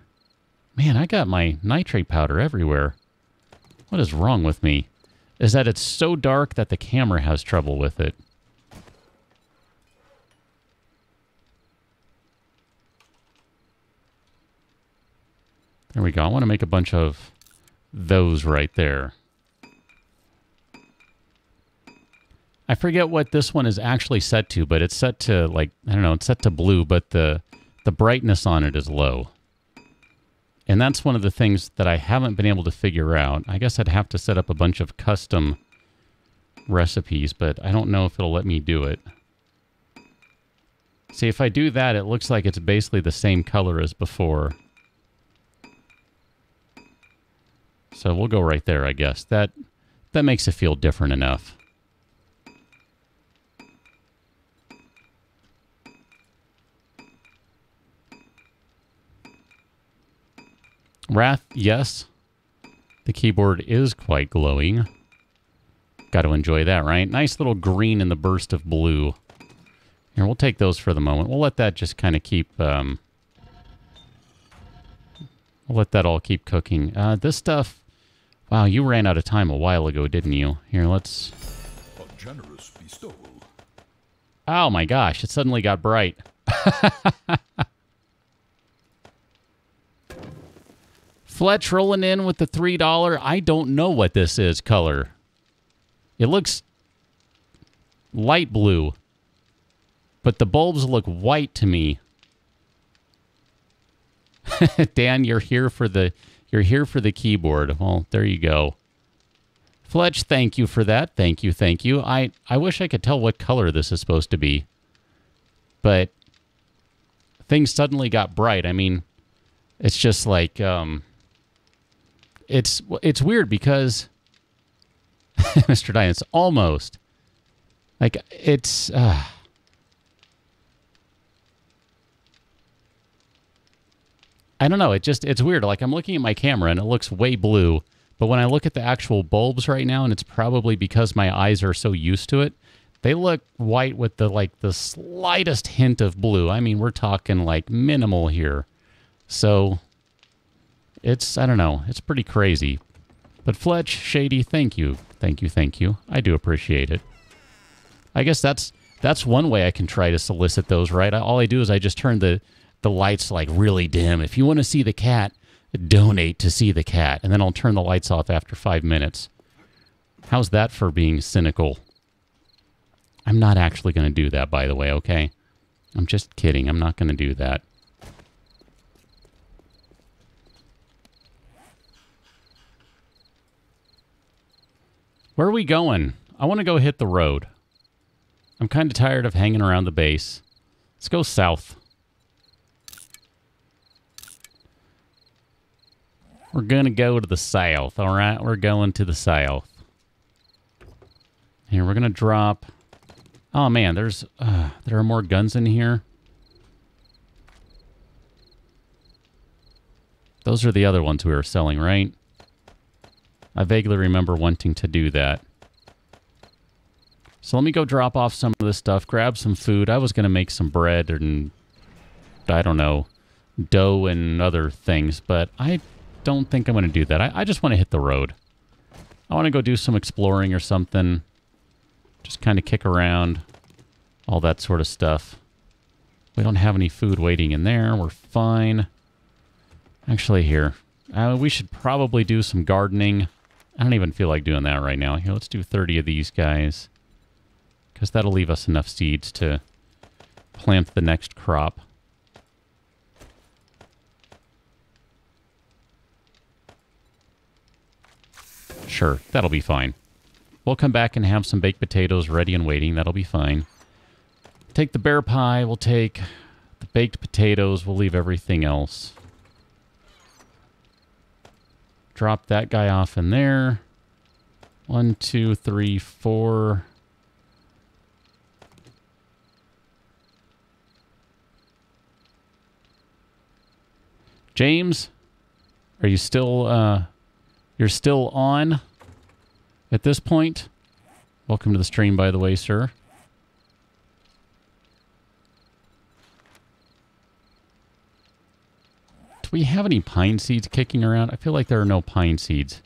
Man, I got my nitrate powder everywhere. What is wrong with me? Is that it's so dark that the camera has trouble with it. There we go. I want to make a bunch of those right there. I forget what this one is actually set to, but it's set to, like, I don't know, it's set to blue, but the brightness on it is low. And that's one of the things that I haven't been able to figure out. I guess I'd have to set up a bunch of custom recipes, but I don't know if it'll let me do it. See, if I do that, it looks like it's basically the same color as before. So we'll go right there, I guess. That makes it feel different enough. Wrath, yes. The keyboard is quite glowing. Got to enjoy that, right? Nice little green in the burst of blue. Here, we'll take those for the moment. We'll let that just kind of keep... we'll let that all keep cooking. This stuff... Wow, you ran out of time a while ago, didn't you? Here, let's... A generous bestowal. Oh my gosh, it suddenly got bright. Fletch rolling in with the $3. I don't know what this is color. It looks light blue, but the bulbs look white to me. Dan, you're here for the keyboard. Well, there you go. Fletch, thank you for that. Thank you, thank you. I wish I could tell what color this is supposed to be, but things suddenly got bright. I mean, it's just like it's weird because Mr. Diane, it's almost like it's I don't know, it's weird. Like I'm looking at my camera and it looks way blue, but when I look at the actual bulbs right now, and it's probably because my eyes are so used to it, they look white with the slightest hint of blue. I mean, we're talking like minimal here. So it's, I don't know, it's pretty crazy. But Fletch, Shady, thank you. Thank you, thank you. I do appreciate it. I guess that's one way I can try to solicit those, right? All I do is I just turn the lights like really dim. If you want to see the cat, donate to see the cat. And then I'll turn the lights off after 5 minutes. How's that for being cynical? I'm not actually going to do that, by the way, okay? I'm just kidding. I'm not going to do that. Where are we going? I want to go hit the road. I'm kind of tired of hanging around the base. Let's go south. We're going to go to the south, all right? We're going to the south. Here, we're going to drop... Oh, man, there are more guns in here. Those are the other ones we were selling, right? I vaguely remember wanting to do that. So let me go drop off some of this stuff, grab some food. I was going to make some bread and, I don't know, dough and other things, but I don't think I'm going to do that. I just want to hit the road. I want to go do some exploring or something. Just kind of kick around. All that sort of stuff. We don't have any food waiting in there. We're fine. Actually, here. We should probably do some gardening. I don't even feel like doing that right now. Here, let's do 30 of these guys. Because that'll leave us enough seeds to plant the next crop. Sure, that'll be fine. We'll come back and have some baked potatoes ready and waiting. That'll be fine. Take the bear pie. We'll take the baked potatoes. We'll leave everything else. Drop that guy off in there. 1, 2, 3, 4. James, are you still, you're still on at this point? Welcome to the stream, by the way, sir. Do we have any pine seeds kicking around? I feel like there are no pine seeds.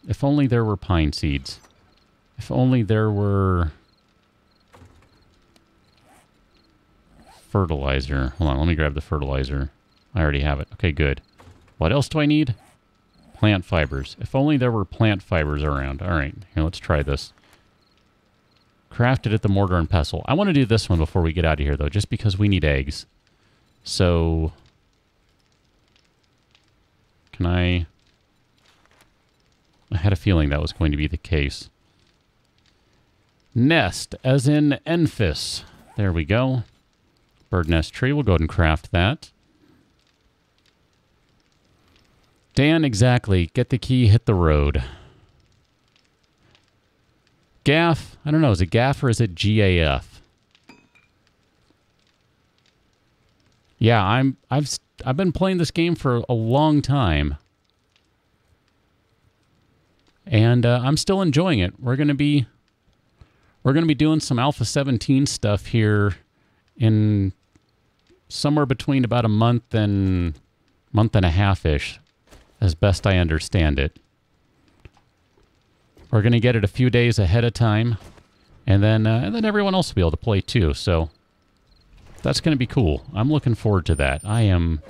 If only there were pine seeds. If only there were... fertilizer. Hold on, let me grab the fertilizer. I already have it. Okay, good. What else do I need? Plant fibers. If only there were plant fibers around. All right, here, let's try this. Crafted at the mortar and pestle. I want to do this one before we get out of here, though, just because we need eggs. So... can I had a feeling that was going to be the case. Nest, as in Enfys. There we go. Bird nest tree. We'll go ahead and craft that. Dan, exactly. Get the key, hit the road. Gaff. I don't know. Is it Gaff or is it GAF? Yeah, I've been playing this game for a long time. And I'm still enjoying it. We're going to be doing some Alpha 17 stuff here in somewhere between about a month and a half-ish, as best I understand it. We're going to get it a few days ahead of time, and then everyone else will be able to play too. So that's going to be cool. I'm looking forward to that. I am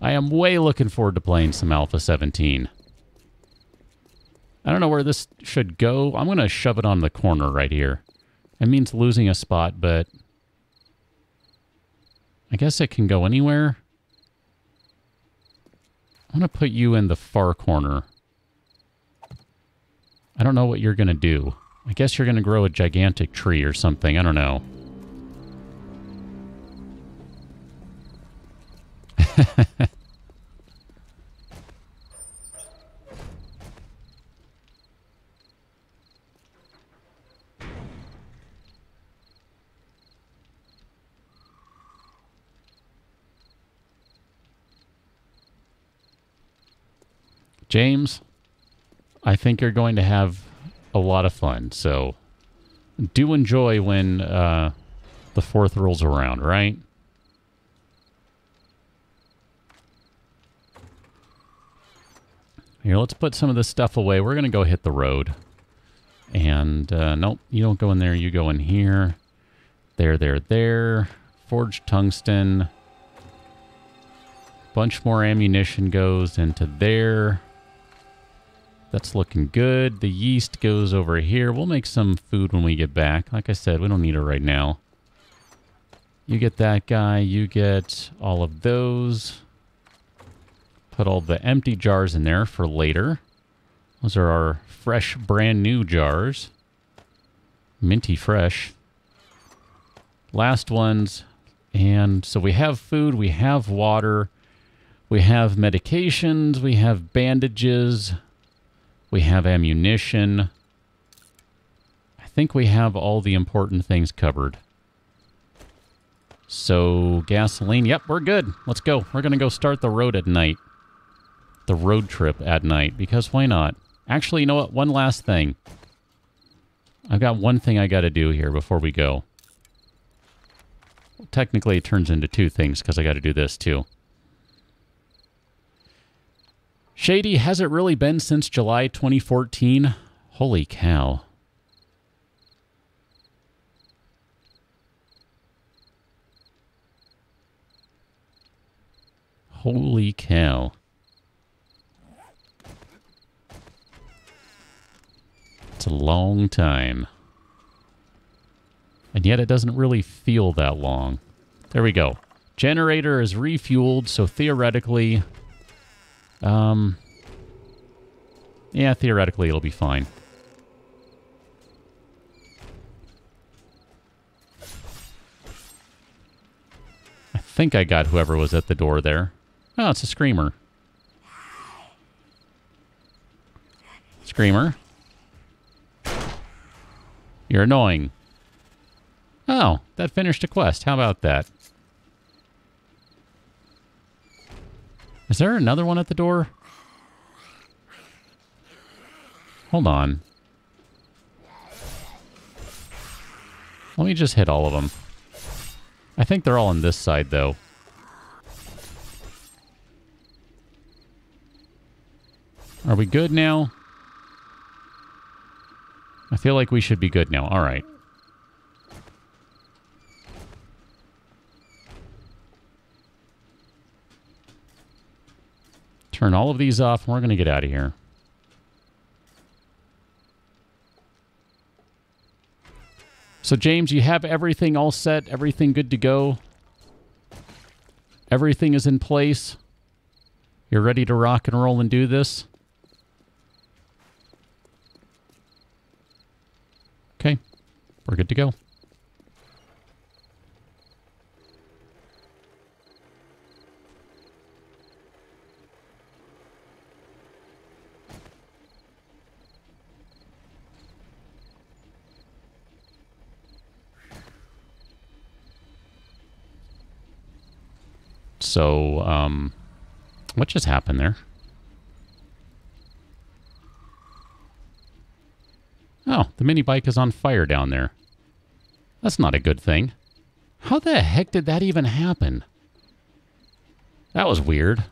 way looking forward to playing some Alpha 17. I don't know where this should go. I'm going to shove it on the corner right here. It means losing a spot, but I guess it can go anywhere. I'm going to put you in the far corner. I don't know what you're going to do. I guess you're going to grow a gigantic tree or something. I don't know. James, I think you're going to have a lot of fun, so do enjoy when the 4th rolls around, right? Here, let's put some of this stuff away. We're going to go hit the road. And, nope, you don't go in there. You go in here. There. Forged tungsten. Bunch more ammunition goes into there. That's looking good. The yeast goes over here. We'll make some food when we get back. Like I said, we don't need it right now. You get that guy. You get all of those. Put all the empty jars in there for later. Those are our fresh, brand new jars. Minty fresh. Last ones. And so we have food. We have water. We have medications. We have bandages. We have ammunition. I think we have all the important things covered. So, gasoline. Yep, we're good. Let's go. We're going to go start the road at night. The road trip at night, because why not? Actually, you know what? One last thing. I've got one thing I got to do here before we go. Well, technically, it turns into two things, because I got to do this, too. Shady, has it really been since July 2014? Holy cow. Holy cow. It's a long time. And yet it doesn't really feel that long. There we go. Generator is refueled, so theoretically... yeah, theoretically it'll be fine. I think I got whoever was at the door there. Oh, it's a screamer. Screamer. You're annoying. Oh, that finished a quest. How about that? Is there another one at the door? Hold on. Let me just hit all of them. I think they're all on this side, though. Are we good now? I feel like we should be good now. All right. Turn all of these off, and we're going to get out of here. So, James, you have everything all set? Everything good to go? Everything is in place? You're ready to rock and roll and do this? Okay. We're good to go. So, what just happened there? Oh, the mini bike is on fire down there. That's not a good thing. How the heck did that even happen? That was weird.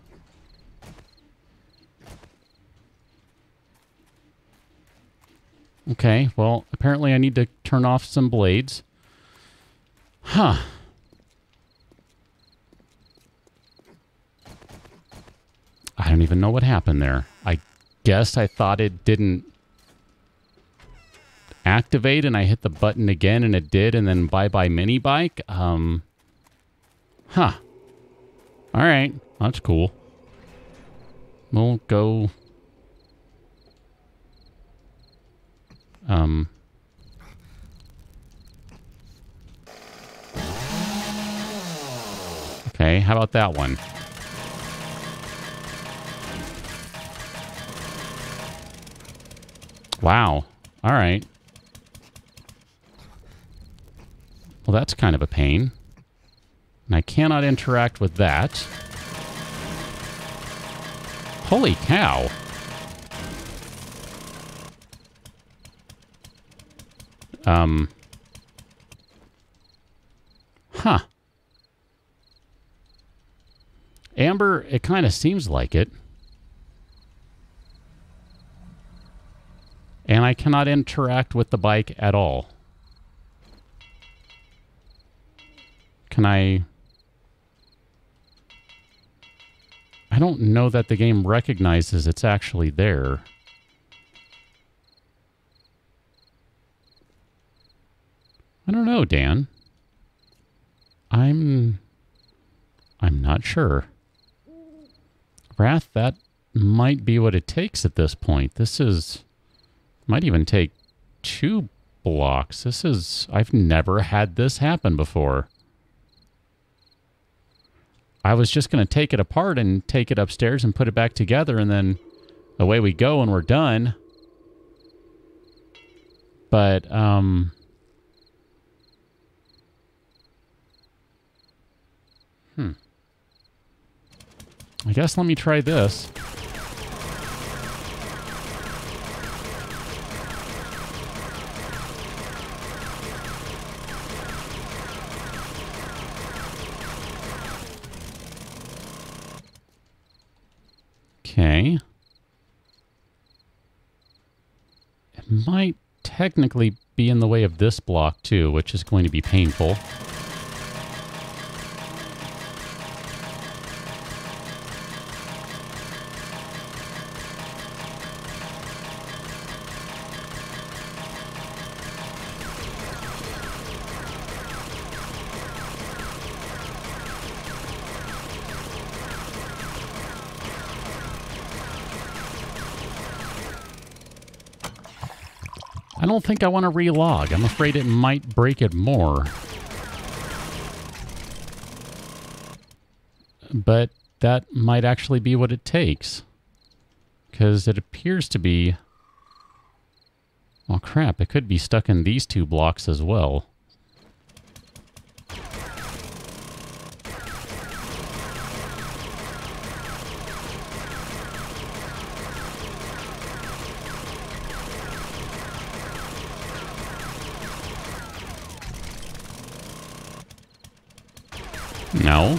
Okay, well, apparently I need to turn off some blades. Huh. I don't even know what happened there. I guess I thought it didn't activate and I hit the button again and it did, and then bye-bye mini bike. Huh. Alright, that's cool. We'll go... Okay, how about that one? Wow. All right. Well, that's kind of a pain. And I cannot interact with that. Holy cow. Huh. Amber, it kind of seems like it. And I cannot interact with the bike at all. Can I don't know that the game recognizes it's actually there. I don't know, Dan. I'm not sure. Wrath, that might be what it takes at this point. This is... might even take 2 blocks. This is... I've never had this happen before. I was just going to take it apart and take it upstairs and put it back together, and then away we go and we're done. But, I guess let me try this. Okay. It might technically be in the way of this block too, which is going to be painful. I don't think I want to relog. I'm afraid it might break it more. But that might actually be what it takes. Because it appears to be... well, crap, it could be stuck in these 2 blocks as well. No.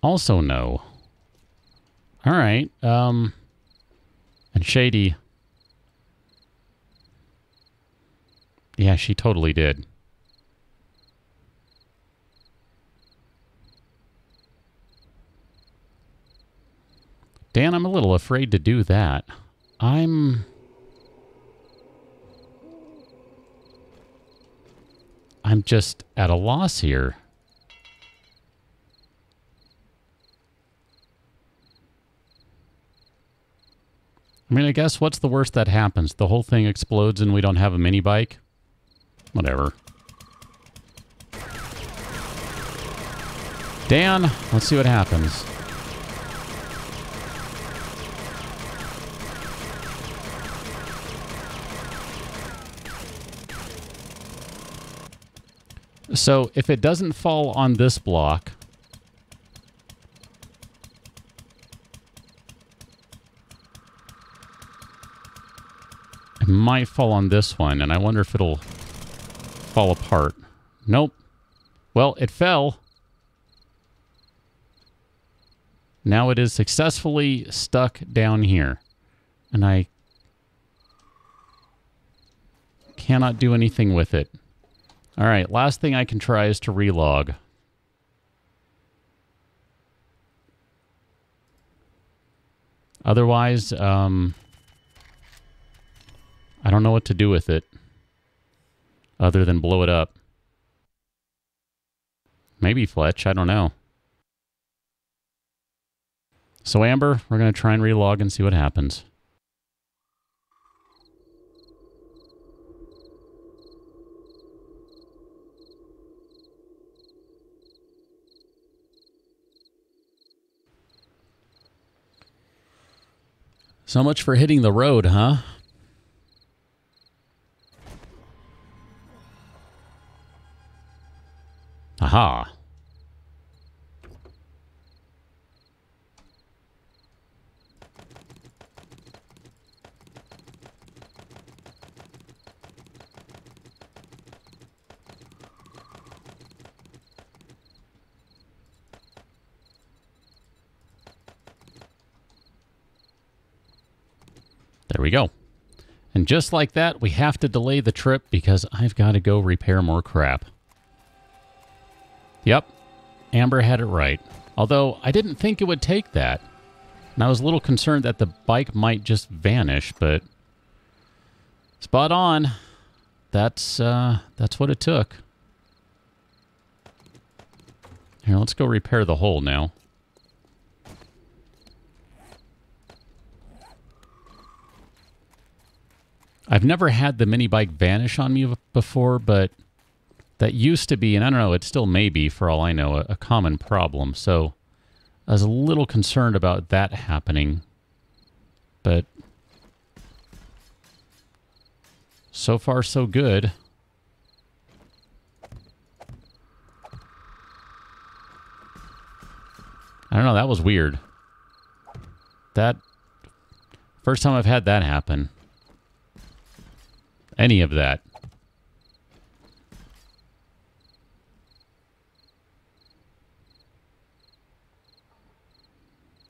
Also no. All right. And Shady. Yeah, she totally did. Dan, I'm a little afraid to do that. I'm just at a loss here. I mean, I guess what's the worst that happens? The whole thing explodes and we don't have a mini bike? Whatever. Dan, let's see what happens. So if it doesn't fall on this block, it might fall on this one, and I wonder if it'll fall apart. Nope. Well, it fell. Now it is successfully stuck down here, and I cannot do anything with it. All right, last thing I can try is to relog. Otherwise, I don't know what to do with it other than blow it up. Maybe Fletch, I don't know. So Amber, we're going to try and relog and see what happens. So much for hitting the road, huh? Aha. There we go. And just like that, we have to delay the trip because I've got to go repair more crap. Yep, Amber had it right. Although I didn't think it would take that. And I was a little concerned that the bike might just vanish, but spot on. That's what it took. Here, let's go repair the hole now. I've never had the mini bike vanish on me before, but that used to be, and I don't know, it still may be, for all I know, a common problem. So I was a little concerned about that happening. But so far, so good. I don't know, that was weird. That, first time I've had that happen. Any of that.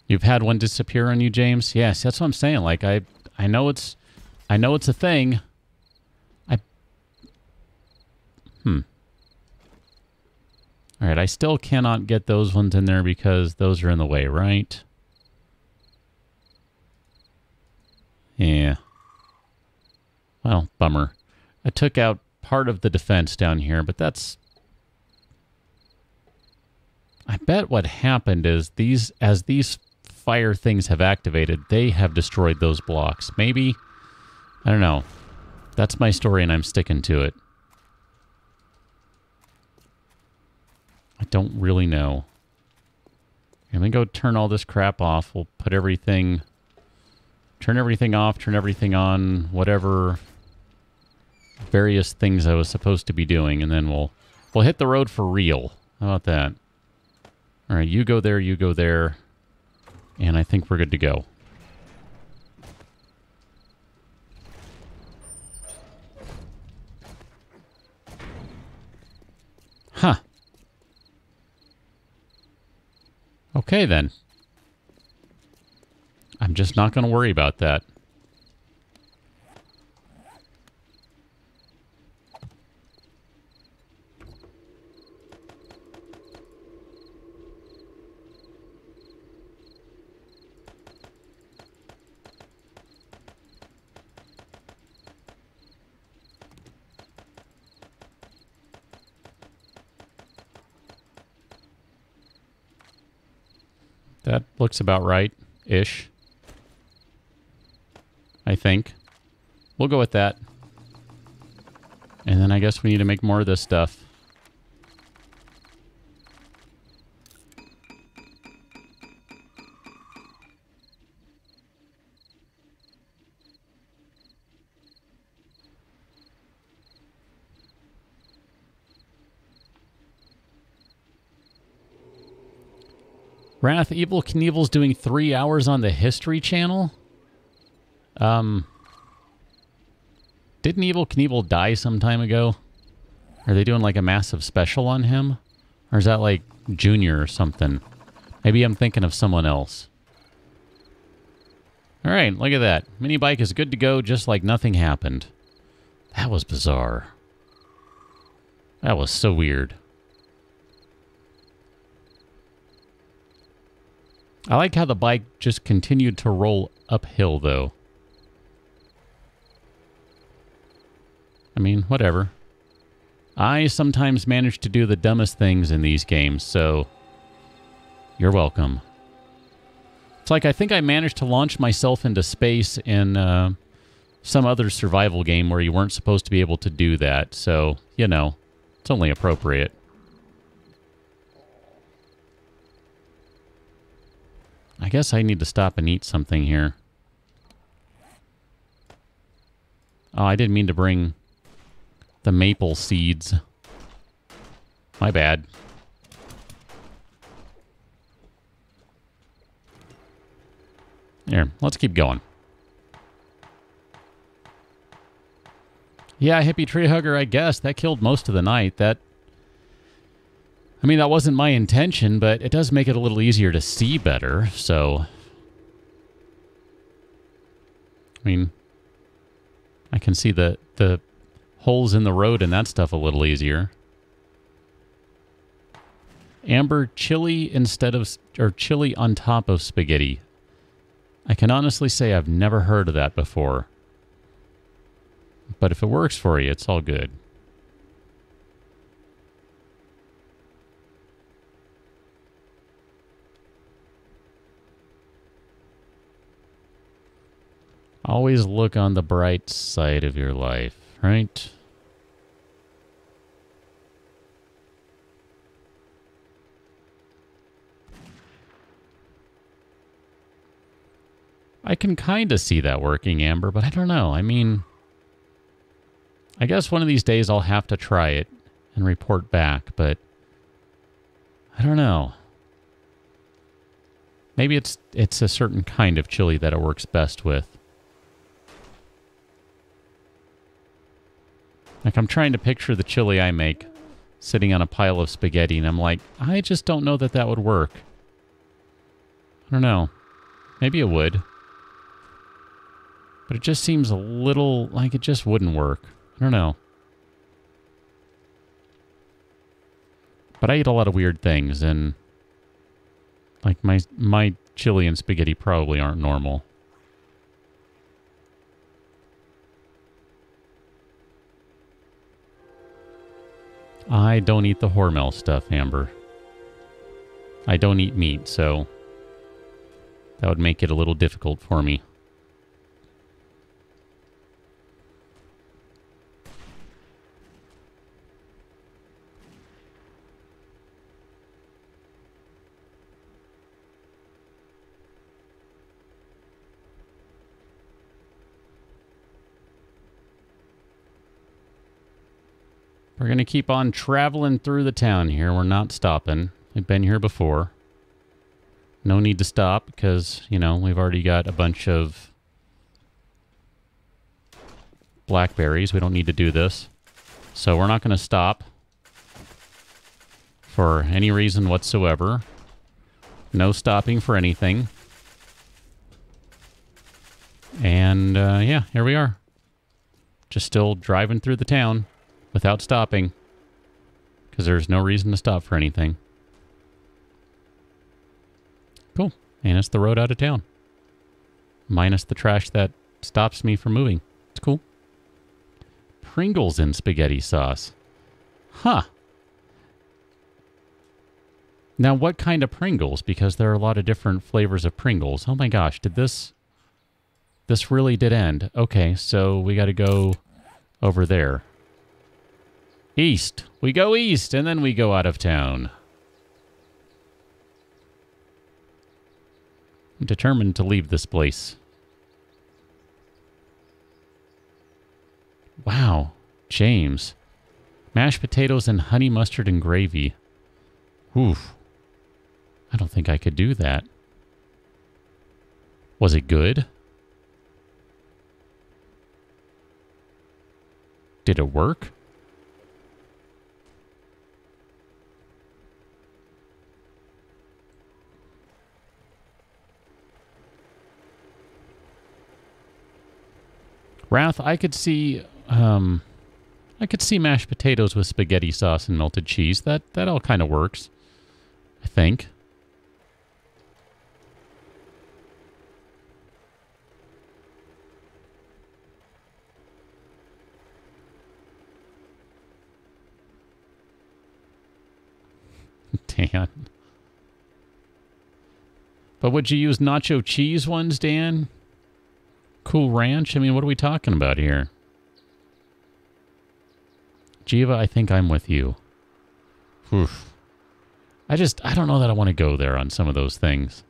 You've had one disappear on you, James? Yes, that's what I'm saying. Like I know it's a thing. All right, I still cannot get those ones in there because those are in the way, right? Yeah. Well, bummer. I took out part of the defense down here, but that's... I bet what happened is as these fire things have activated, they have destroyed those blocks. Maybe? I don't know. That's my story and I'm sticking to it. I don't really know. I'm going to go turn all this crap off. We'll put everything... Turn everything off, turn everything on, whatever various things I was supposed to be doing, and then we'll hit the road for real. How about that? All right, you go there, you go there. And I think we're good to go. Huh. Okay, then. I'm just not going to worry about that. That looks about right-ish. I think. We'll go with that. And then I guess we need to make more of this stuff. Wrath Evil Knievel's doing 3 hours on the History Channel? Didn't Evil Knievel die some time ago? Are they doing like a massive special on him? Or is that like Junior or something? Maybe I'm thinking of someone else. Alright, look at that. Mini bike is good to go just like nothing happened. That was bizarre. That was so weird. I like how the bike just continued to roll uphill, though. I mean, whatever. I sometimes manage to do the dumbest things in these games, so you're welcome. It's like I think I managed to launch myself into space in some other survival game where you weren't supposed to be able to do that, so, you know, it's only appropriate. I guess I need to stop and eat something here. Oh, I didn't mean to bring the maple seeds. My bad. Here, let's keep going. Yeah, hippie tree hugger, I guess. That killed most of the night. I mean, that wasn't my intention, but it does make it a little easier to see better, so... I mean, I can see the holes in the road and that stuff a little easier. Amber, chili instead of... or chili on top of spaghetti. I can honestly say I've never heard of that before. But if it works for you, it's all good. Always look on the bright side of your life, right? I can kind of see that working, Amber, but I don't know. I mean, I guess one of these days I'll have to try it and report back, but I don't know. Maybe it's a certain kind of chili that it works best with. Like, I'm trying to picture the chili I make sitting on a pile of spaghetti, and I'm like, I just don't know that that would work. I don't know. Maybe it would. But it just seems a little like it just wouldn't work. I don't know. But I eat a lot of weird things, and like my chili and spaghetti probably aren't normal. I don't eat the Hormel stuff, Amber. I don't eat meat, so that would make it a little difficult for me. We're going to keep on traveling through the town here. We're not stopping. We've been here before. No need to stop because, you know, we've already got a bunch of blackberries. We don't need to do this. So we're not going to stop for any reason whatsoever. No stopping for anything. And, yeah, here we are. Just still driving through the town without stopping. Because there's no reason to stop for anything. Cool. And it's the road out of town. Minus the trash that stops me from moving. It's cool. Pringles in spaghetti sauce. Huh. Now, what kind of Pringles? Because there are a lot of different flavors of Pringles. Oh my gosh, did this... This really did end. Okay, so we got to go over there. East. We go east, and then we go out of town. I'm determined to leave this place. Wow. James. Mashed potatoes and honey mustard and gravy. Oof. I don't think I could do that. Was it good? Did it work? Wrath, I could see mashed potatoes with spaghetti sauce and melted cheese. That all kind of works, I think. Dan. But would you use nacho cheese ones, Dan? Cool Ranch? I mean, what are we talking about here? Jiva, I think I'm with you. Oof. I don't know that I want to go there on some of those things.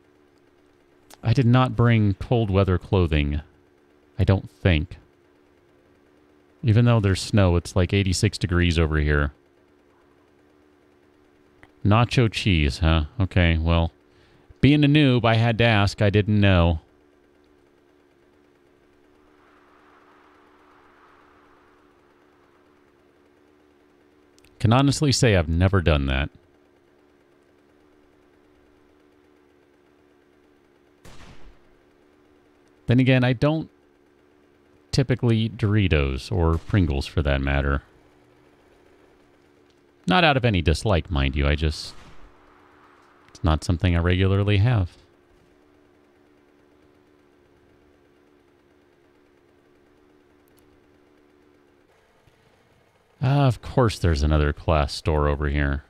I did not bring cold weather clothing. I don't think. Even though there's snow, it's like 86 degrees over here. Nacho cheese, huh? Okay, well, being a noob, I had to ask. I didn't know. Can honestly say I've never done that. Then again, I don't typically eat Doritos or Pringles for that matter. Not out of any dislike, mind you. It's not something I regularly have. Of course there's another class store over here.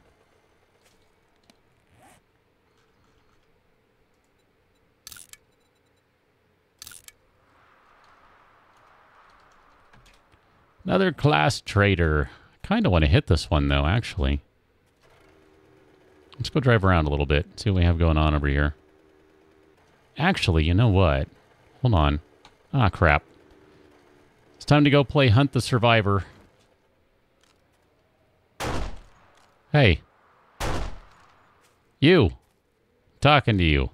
Another class trader. Kind of want to hit this one, though, actually. Let's go drive around a little bit, see what we have going on over here. Actually, you know what? Hold on. Ah, crap. It's time to go play Hunt the Survivor. Hey. You. Talking to you.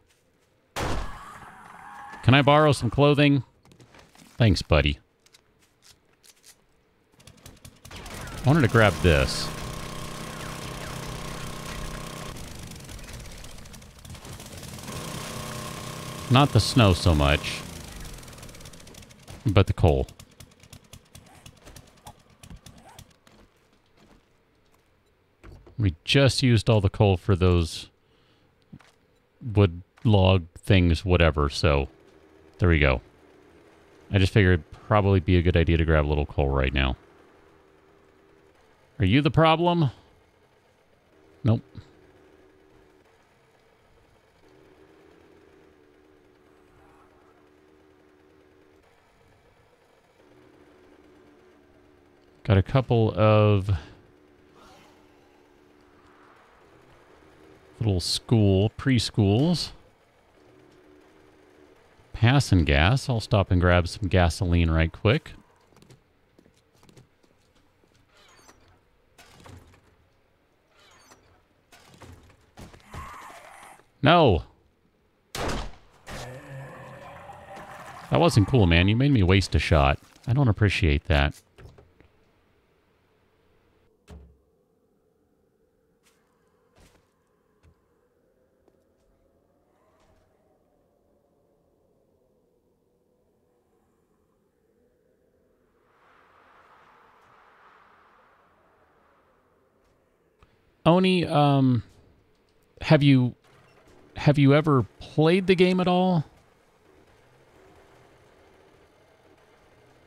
Can I borrow some clothing? Thanks, buddy. I wanted to grab this. Not the snow so much, but the coal. We just used all the coal for those wood log things, whatever, so there we go. I just figured it'd probably be a good idea to grab a little coal right now. Are you the problem? Nope. Got a couple of little preschools. Passing gas. I'll stop and grab some gasoline right quick. No. That wasn't cool, man. You made me waste a shot. I don't appreciate that. Oni, have you ever played the game at all?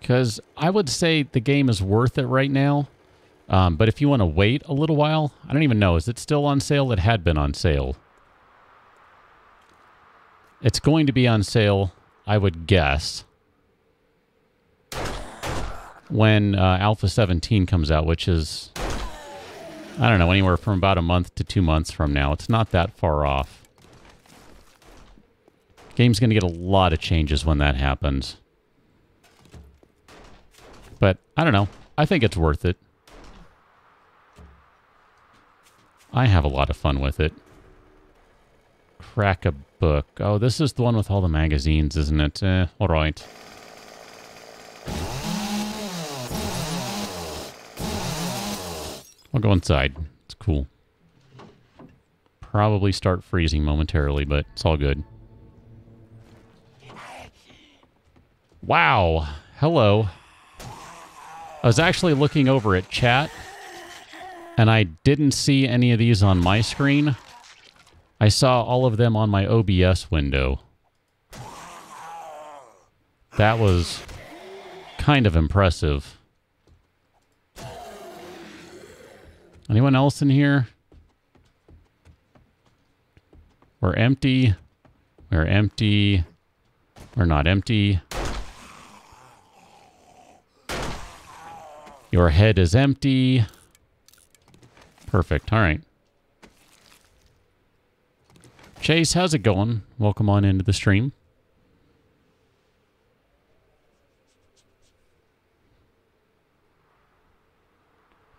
Because I would say the game is worth it right now. But if you want to wait a little while, I don't even know. Is it still on sale? It had been on sale. It's going to be on sale, I would guess, when Alpha 17 comes out, which is, I don't know, anywhere from about a month to 2 months from now. It's not that far off. Game's going to get a lot of changes when that happens. But, I don't know. I think it's worth it. I have a lot of fun with it. Crack a book. Oh, this is the one with all the magazines, isn't it? Alright. I'll go inside. It's cool. Probably start freezing momentarily, but it's all good. Wow. Hello. I was actually looking over at chat, and I didn't see any of these on my screen. I saw all of them on my OBS window. That was kind of impressive. Anyone else in here? We're empty. We're empty. We're not empty. Your head is empty. Perfect. All right. Chase, how's it going? Welcome on into the stream.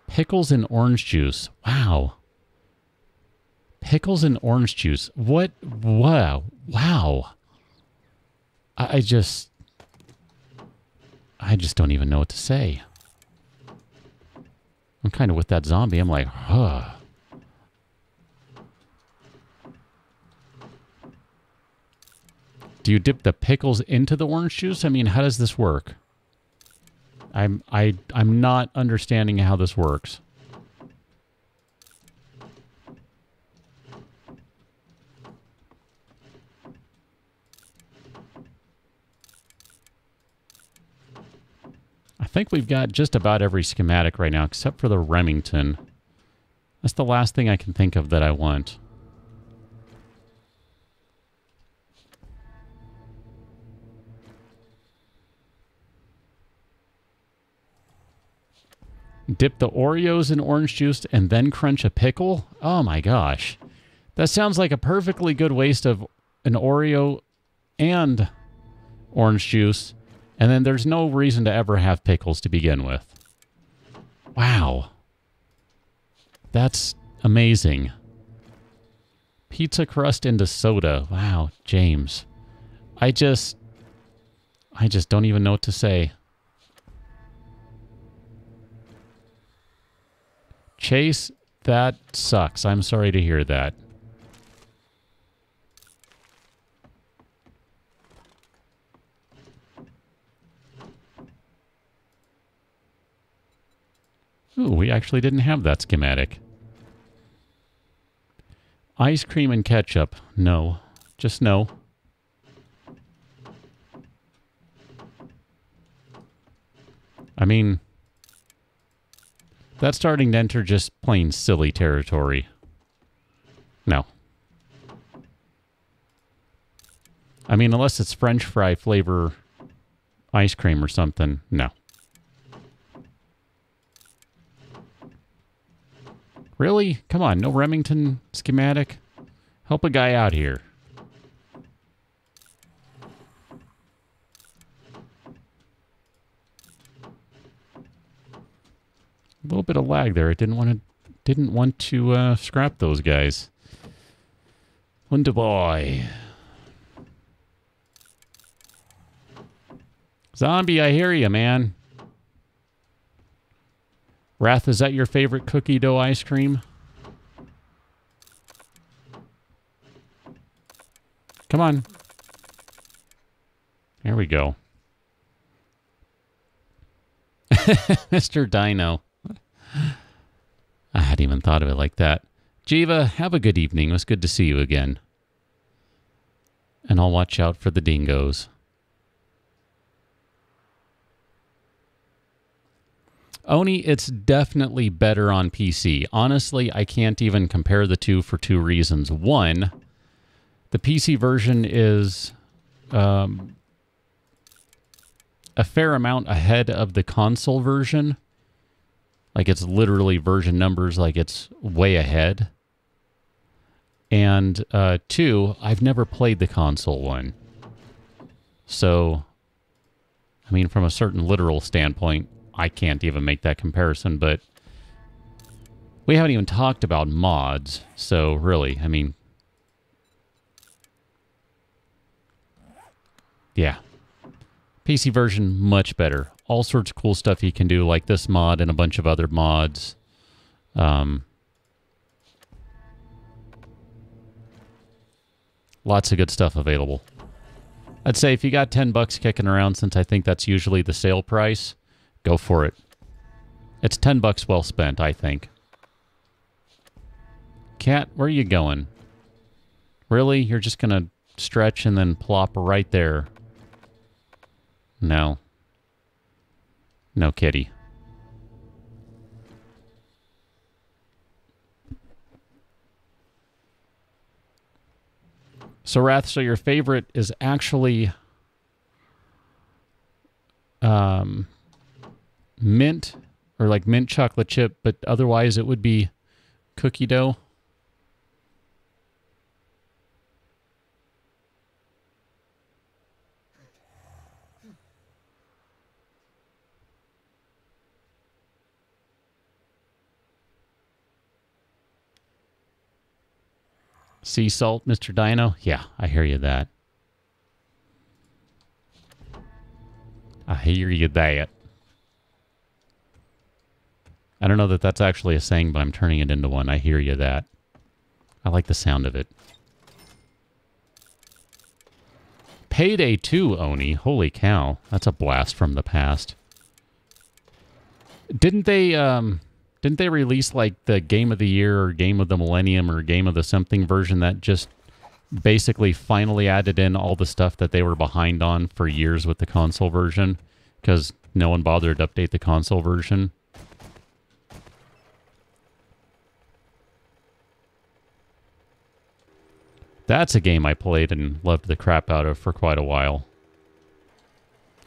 Pickles and orange juice. Wow. Pickles and orange juice. What? Wow. Wow. I just don't even know what to say. I'm kind of with that zombie. I'm like, huh. Do you dip the pickles into the orange juice? I mean, how does this work? I'm not understanding how this works. I think we've got just about every schematic right now, except for the Remington. That's the last thing I can think of that I want. Dip the Oreos in orange juice and then crunch a pickle? Oh my gosh. That sounds like a perfectly good waste of an Oreo and orange juice. And then there's no reason to ever have pickles to begin with. Wow. That's amazing. Pizza crust into soda. Wow, James. I just don't even know what to say. Chase, that sucks. I'm sorry to hear that. Ooh, we actually didn't have that schematic. Ice cream and ketchup. No. Just no. I mean, that's starting to enter just plain silly territory. No. I mean, unless it's French fry flavor ice cream or something, no. Really? Come on, no Remington schematic? Help a guy out here. A little bit of lag there. It didn't want to scrap those guys. Wonderboy. Zombie, I hear you, man. Wrath, is that your favorite cookie dough ice cream? Come on. There we go. Mr. Dino. I hadn't even thought of it like that. Jiva, have a good evening. It was good to see you again. And I'll watch out for the dingoes. Oni, it's definitely better on PC. Honestly, I can't even compare the two for two reasons. One, the PC version is a fair amount ahead of the console version. Like, it's literally version numbers, like it's way ahead. And two, I've never played the console one. So, I mean, from a certain literal standpoint, I can't even make that comparison, but we haven't even talked about mods, so really, I mean, yeah. PC version, much better. All sorts of cool stuff you can do, like this mod and a bunch of other mods. Lots of good stuff available. I'd say if you got $10 kicking around, since I think that's usually the sale price, go for it. It's $10 well spent, I think. Cat, where are you going? Really? You're just going to stretch and then plop right there? No. No, kitty. So, Wrath, so your favorite is actually mint, or like mint chocolate chip, but otherwise it would be cookie dough? Sea salt, Mr. Dino? Yeah, I hear you that. I hear you that. I don't know that that's actually a saying, but I'm turning it into one. I hear you that. I like the sound of it. Payday 2, Oni. Holy cow. That's a blast from the past. Didn't they release like the Game of the Year or Game of the Millennium or Game of the Something version that just basically finally added in all the stuff that they were behind on for years with the console version because no one bothered to update the console version? That's a game I played and loved the crap out of for quite a while.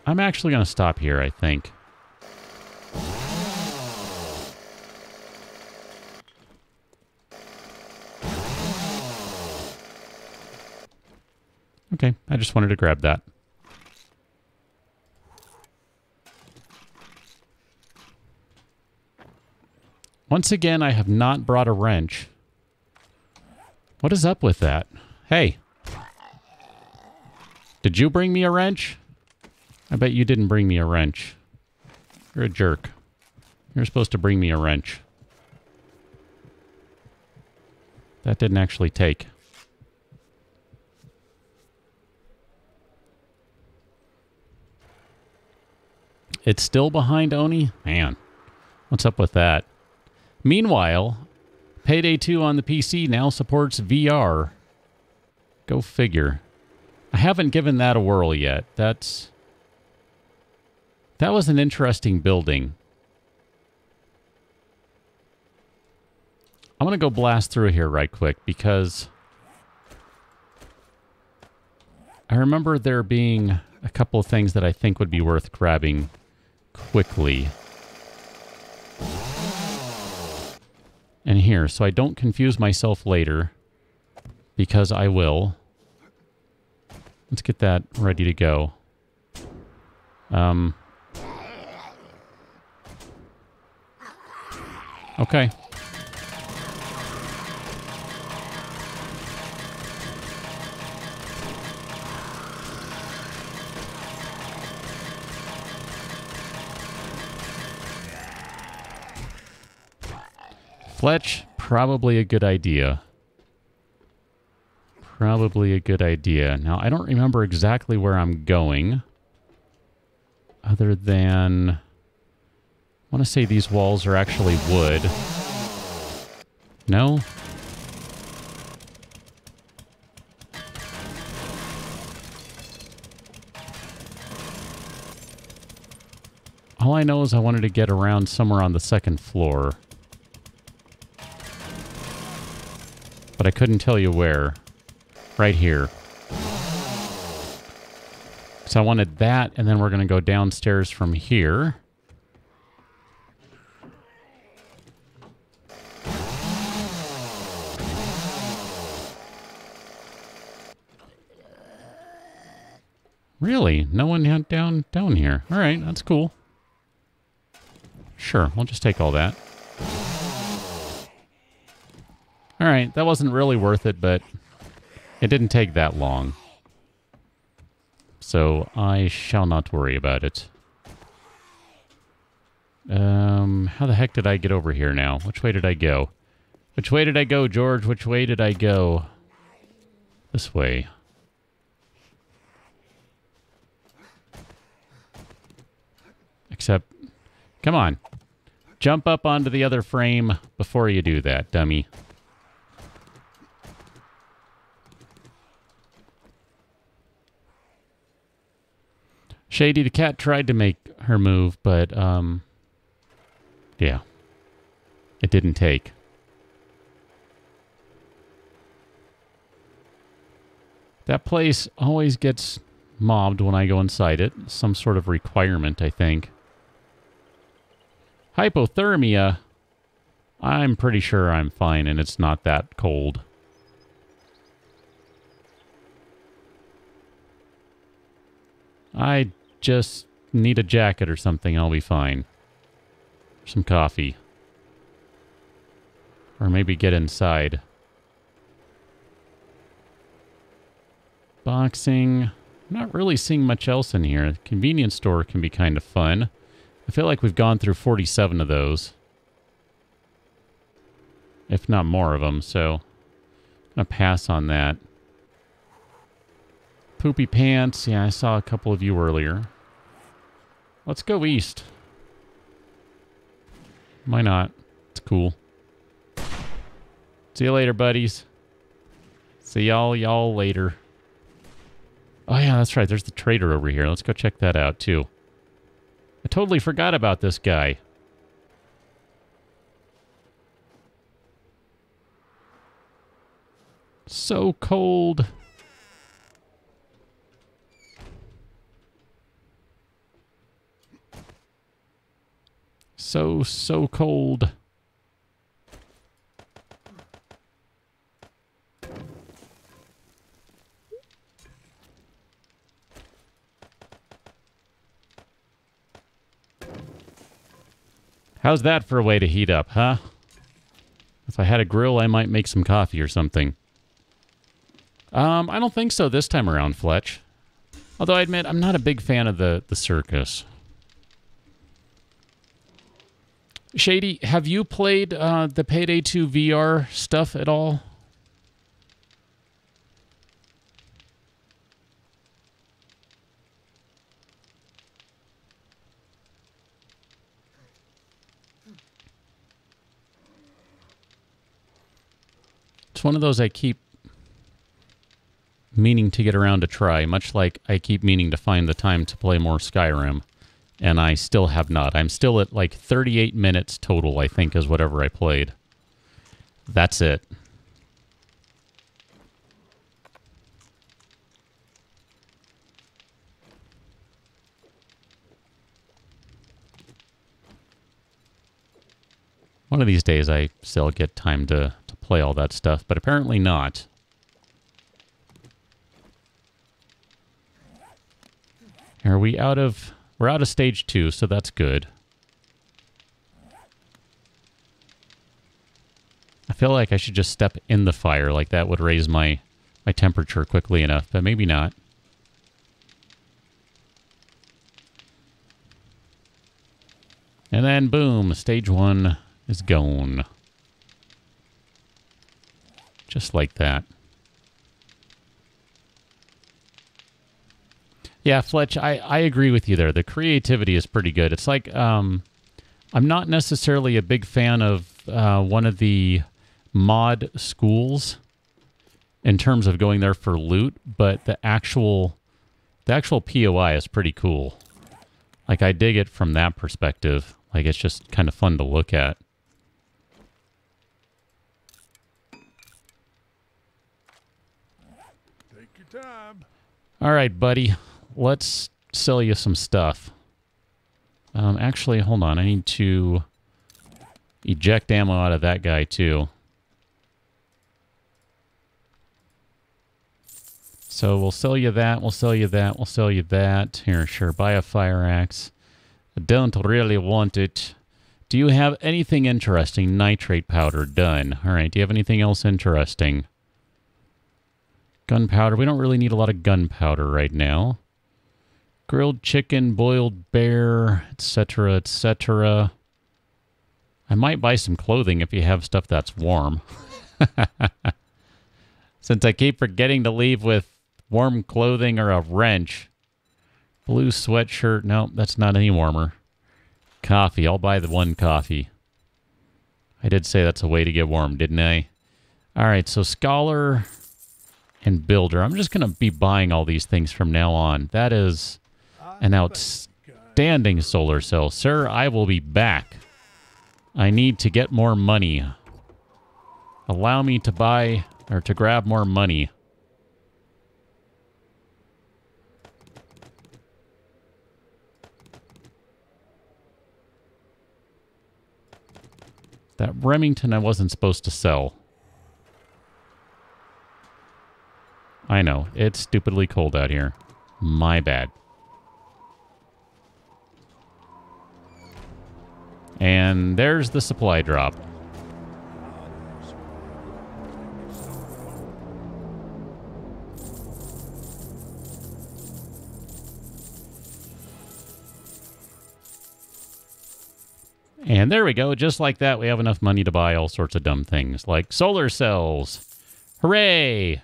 I'm actually going to stop here, I think. Okay, I just wanted to grab that. Once again, I have not brought a wrench. What is up with that? Hey. Did you bring me a wrench? I bet you didn't bring me a wrench. You're a jerk. You're supposed to bring me a wrench. That didn't actually take. It's still behind Oni? Man, what's up with that? Meanwhile, Payday 2 on the PC now supports VR. Go figure. I haven't given that a whirl yet. That was an interesting building. I'm going to go blast through here right quick because I remember there being a couple of things that I think would be worth grabbing quickly. And here, so I don't confuse myself later, because I will. Let's get that ready to go. Okay. Fletch, probably a good idea. Probably a good idea. Now, I don't remember exactly where I'm going. Other than... I want to say these walls are actually wood. No? All I know is I wanted to get around somewhere on the second floor. But I couldn't tell you where. Right here. So I wanted that, and then we're going to go downstairs from here. Really? No one went down here. All right, that's cool. Sure, we'll just take all that. All right, that wasn't really worth it, but it didn't take that long. So I shall not worry about it. How the heck did I get over here now? Which way did I go? Which way did I go, George? Which way did I go? This way. Except, come on. Jump up onto the other frame before you do that, dummy. Shady the cat tried to make her move, but, yeah. It didn't take. That place always gets mobbed when I go inside it. Some sort of requirement, I think. Hypothermia? I'm pretty sure I'm fine and it's not that cold. I just need a jacket or something. I'll be fine. Some coffee. Or maybe get inside. Boxing. Not really seeing much else in here. The convenience store can be kind of fun. I feel like we've gone through 47 of those. If not more of them, so I'm going to pass on that. Poopy pants. Yeah, I saw a couple of you earlier. Let's go east. Why not? It's cool. See you later, buddies. See y'all later. Oh, yeah, that's right. There's the trader over here. Let's go check that out, too. I totally forgot about this guy. So cold. So cold. How's that for a way to heat up, huh? If I had a grill, I might make some coffee or something. I don't think so this time around, Fletch. Although I admit, I'm not a big fan of the circus. Shady, have you played the Payday 2 VR stuff at all? It's one of those I keep meaning to get around to try, much like I keep meaning to find the time to play more Skyrim. And I still have not. I'm still at like 38 minutes total, I think, is whatever I played. That's it. One of these days I still get time to play all that stuff, but apparently not. Are we out of... We're out of stage 2, so that's good. I feel like I should just step in the fire, like that would raise my temperature quickly enough, but maybe not. And then, boom, stage 1 is gone. Just like that. Yeah, Fletch, I agree with you there. The creativity is pretty good. It's like, I'm not necessarily a big fan of one of the mod schools in terms of going there for loot, but the actual POI is pretty cool. Like, I dig it from that perspective. Like, it's just kind of fun to look at. Take your time. All right, buddy. Let's sell you some stuff. Actually, hold on. I need to eject ammo out of that guy, too. So we'll sell you that. We'll sell you that. We'll sell you that. Here, sure. Buy a fire axe. I don't really want it. Do you have anything interesting? Nitrate powder. Done. All right. Do you have anything else interesting? Gunpowder. We don't really need a lot of gunpowder right now. Grilled chicken, boiled bear, etc., etc. I might buy some clothing if you have stuff that's warm. Since I keep forgetting to leave with warm clothing or a wrench. Blue sweatshirt. No, that's not any warmer. Coffee. I'll buy the one coffee. I did say that's a way to get warm, didn't I? All right, so scholar and builder. I'm just going to be buying all these things from now on. That is an outstanding solar cell. Sir, I will be back. I need to get more money. Allow me to buy or to grab more money. That Remington I wasn't supposed to sell. I know. It's stupidly cold out here. My bad. And there's the supply drop. And there we go. Just like that, we have enough money to buy all sorts of dumb things, like solar cells. Hooray!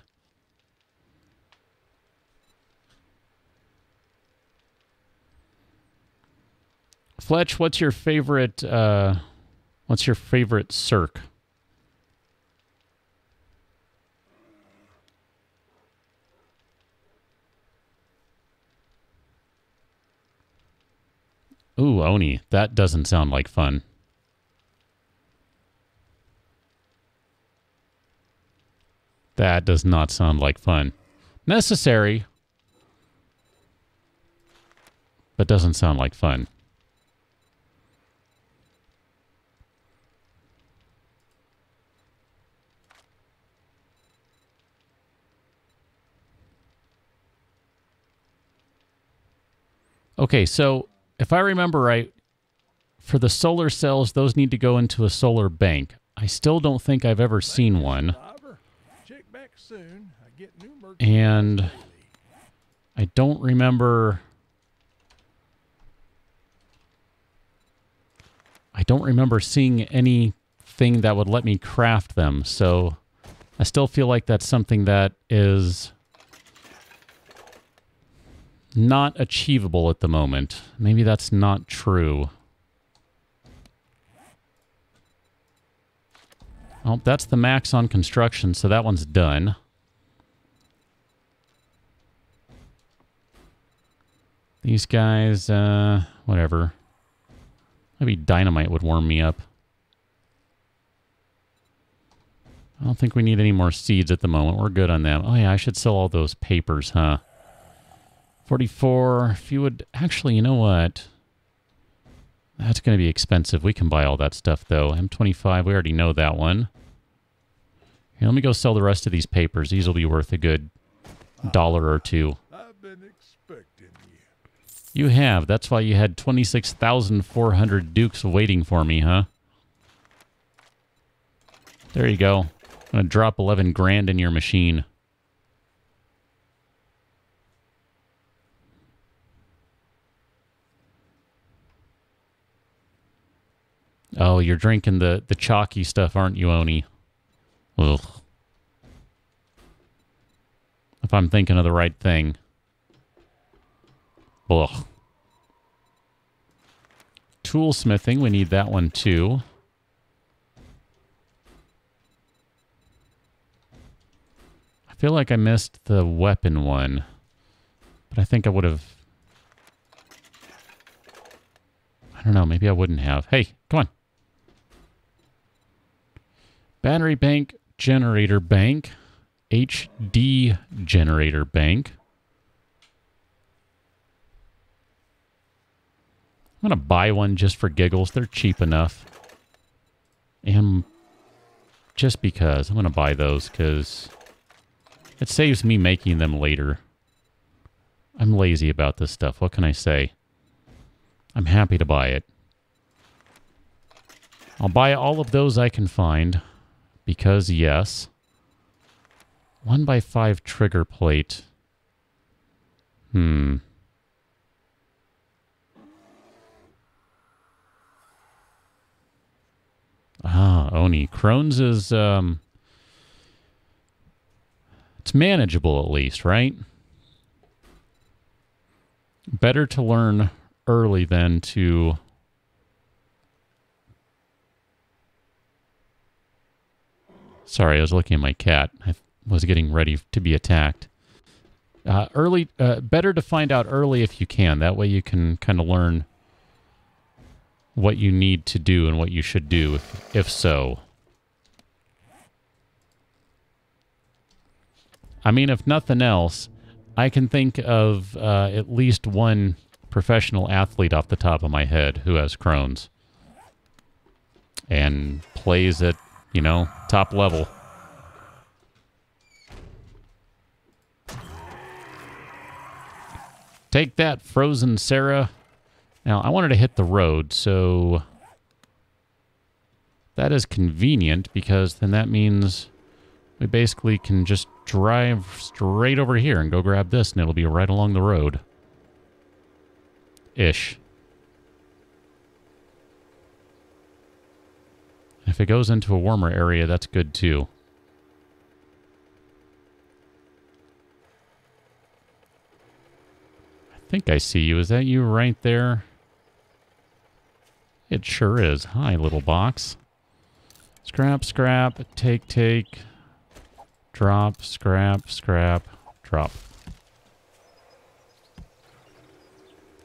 Fletch, what's your favorite circ? Ooh, Oni. That doesn't sound like fun. That does not sound like fun. Necessary, but doesn't sound like fun. Okay, so if I remember right, for the solar cells, those need to go into a solar bank. I still don't think I've ever seen one. And I don't remember seeing anything that would let me craft them. So I still feel like that's something that is not achievable at the moment. Maybe that's not true. Oh, that's the max on construction, so that one's done. These guys, whatever. Maybe dynamite would warm me up. I don't think we need any more seeds at the moment. We're good on them. Oh yeah, I should sell all those papers, huh? 44. If you would... Actually, you know what? That's going to be expensive. We can buy all that stuff, though. M25, we already know that one. Here, let me go sell the rest of these papers. These will be worth a good $1 or $2. I've been expecting you. You have. That's why you had 26,400 dukes waiting for me, huh? There you go. I'm going to drop 11 grand in your machine. Oh, you're drinking the chalky stuff, aren't you, Oni? Ugh. If I'm thinking of the right thing. Ugh. Toolsmithing, we need that one too. I feel like I missed the weapon one. But I think I would have... I don't know, maybe I wouldn't have. Hey, come on. Battery bank, generator bank, HD generator bank. I'm going to buy one just for giggles. They're cheap enough. And just because. I'm going to buy those because it saves me making them later. I'm lazy about this stuff. What can I say? I'm happy to buy it. I'll buy all of those I can find. Because, yes. 1x5 trigger plate. Ah, Oni. Crohn's is, it's manageable at least, right? Better to learn early than to... Sorry, I was looking at my cat. I was getting ready to be attacked. Better to find out early if you can. That way you can kind of learn what you need to do and what you should do, if so. I mean, if nothing else, I can think of at least one professional athlete off the top of my head who has Crohn's. And plays at, you know, top level. Take that, Frozen Sarah. Now, I wanted to hit the road, so that is convenient because then that means we basically can just drive straight over here and go grab this, and it'll be right along the road. Ish. If it goes into a warmer area, that's good too. I think I see you. Is that you right there? It sure is. Hi, little box. Scrap, scrap, take, take. Drop, scrap, scrap, drop.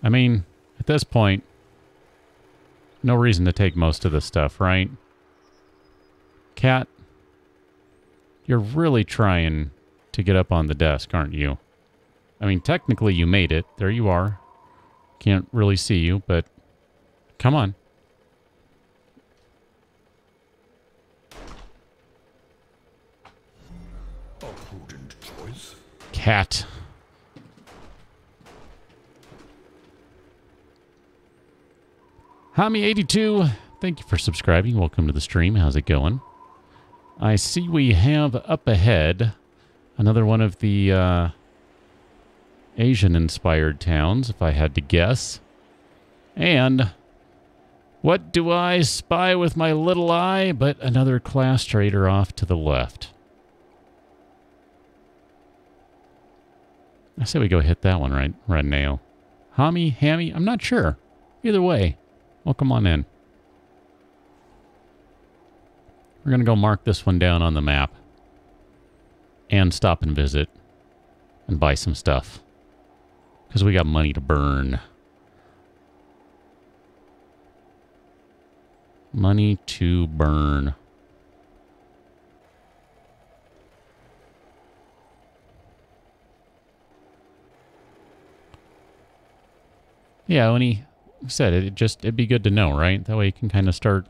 I mean, at this point, no reason to take most of this stuff, right? Cat, you're really trying to get up on the desk, aren't you? I mean, technically you made it. There you are. Can't really see you, but come on. A prudent choice. Cat. Hami82, thank you for subscribing. Welcome to the stream. How's it going? I see we have up ahead another one of the Asian-inspired towns, if I had to guess. And what do I spy with my little eye but another class trader off to the left? I say we go hit that one right now. Hammy? I'm not sure. Either way, welcome on in. We're going to go mark this one down on the map. And stop and visit. And buy some stuff. Because we got money to burn. Money to burn. Yeah, when he said it, it'd be good to know, right? That way you can kind of start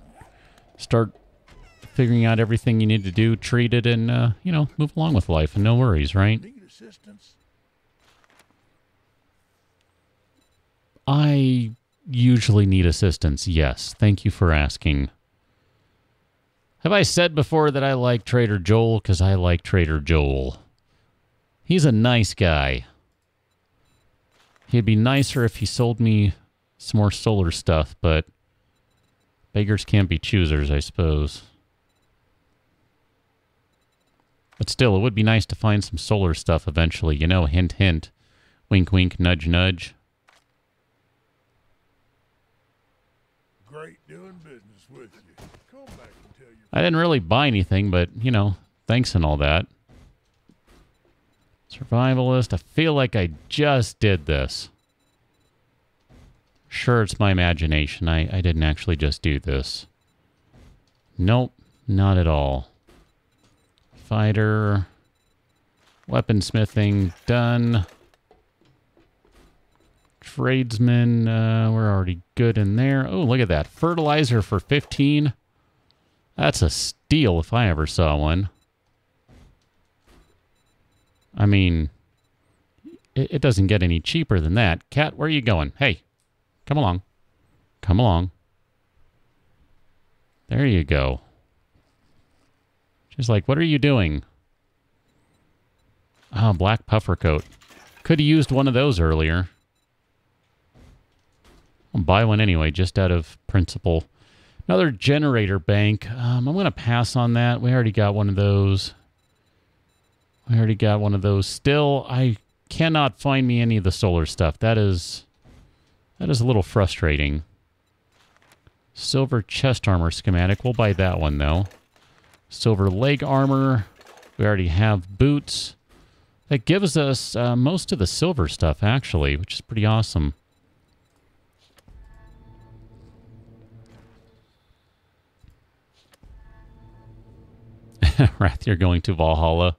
figuring out everything you need to do, treat it, and, you know, move along with life, and no worries, right? Need assistance? I usually need assistance, yes. Thank you for asking. Have I said before that I like Trader Joel? Because I like Trader Joel. He's a nice guy. He'd be nicer if he sold me some more solar stuff, but beggars can't be choosers, I suppose. But still, it would be nice to find some solar stuff eventually. You know, hint, hint. Wink, wink, nudge, nudge. Great doing business with you. Come back and tell your... I didn't really buy anything, but, you know, thanks and all that. Survivalist. I feel like I just did this. Sure, it's my imagination. I didn't actually just do this. Nope, not at all. Fighter. Weaponsmithing, done. Tradesman, we're already good in there. Oh, look at that. Fertilizer for 15. That's a steal if I ever saw one. I mean, it doesn't get any cheaper than that. Cat, where are you going? Hey, come along. Come along. There you go. She's like, what are you doing? Oh, black puffer coat. Could have used one of those earlier. I'll buy one anyway, just out of principle. Another generator bank. I'm going to pass on that. We already got one of those. Still, I cannot find me any of the solar stuff. That is a little frustrating. Silver chest armor schematic. We'll buy that one, though. Silver leg armor. We already have boots. That gives us most of the silver stuff, actually, which is pretty awesome. Wrath, you're going to Valhalla.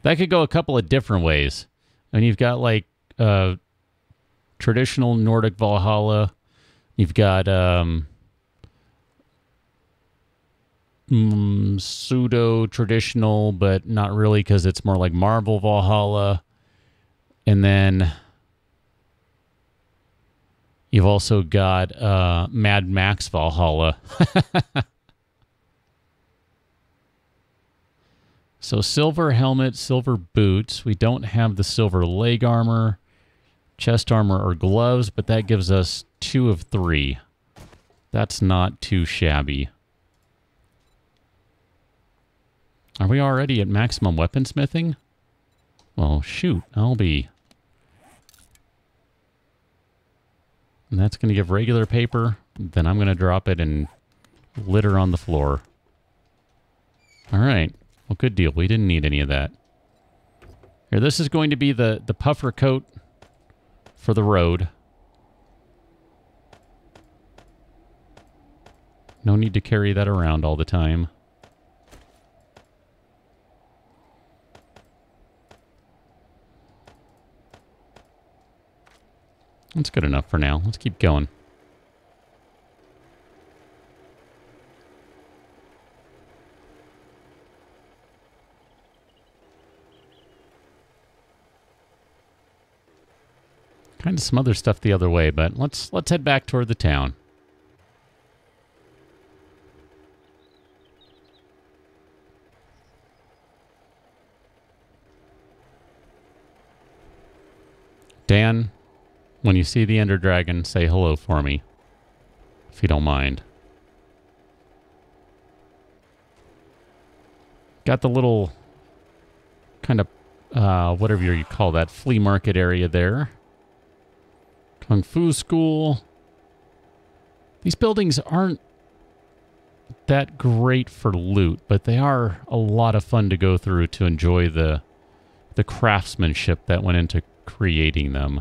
That could go a couple of different ways. And you've got, like, traditional Nordic Valhalla. You've got pseudo-traditional, but not really because it's more like Marvel Valhalla. And then you've also got Mad Max Valhalla. So silver helmet, silver boots. We don't have the silver leg armor, chest armor, or gloves, but that gives us 2 of 3. That's not too shabby. Are we already at maximum weaponsmithing? Well, shoot, I'll be. And that's going to give regular paper. Then I'm going to drop it and litter on the floor. All right. Well, good deal. We didn't need any of that. Here, this is going to be the puffer coat for the road. No need to carry that around all the time. That's good enough for now. Let's keep going. Kind of some other stuff the other way, but let's head back toward the town. Dan, when you see the Ender Dragon, say hello for me, if you don't mind. Got the little kind of whatever you call that flea market area there. Kung Fu School. These buildings aren't that great for loot, but they are a lot of fun to go through to enjoy the craftsmanship that went into creating them.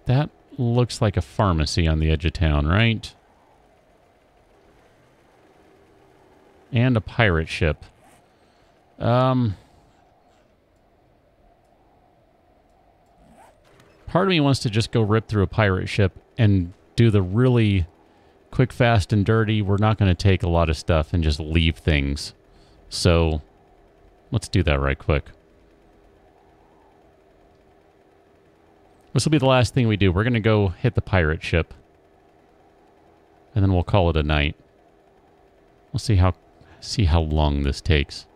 That looks like a pharmacy on the edge of town, right? And a pirate ship. Part of me wants to just go rip through a pirate ship and do the really quick, fast, and dirty. We're not going to take a lot of stuff and just leave things. So let's do that right quick. This will be the last thing we do. We're going to go hit the pirate ship. And then we'll call it a night. We'll see how long this takes.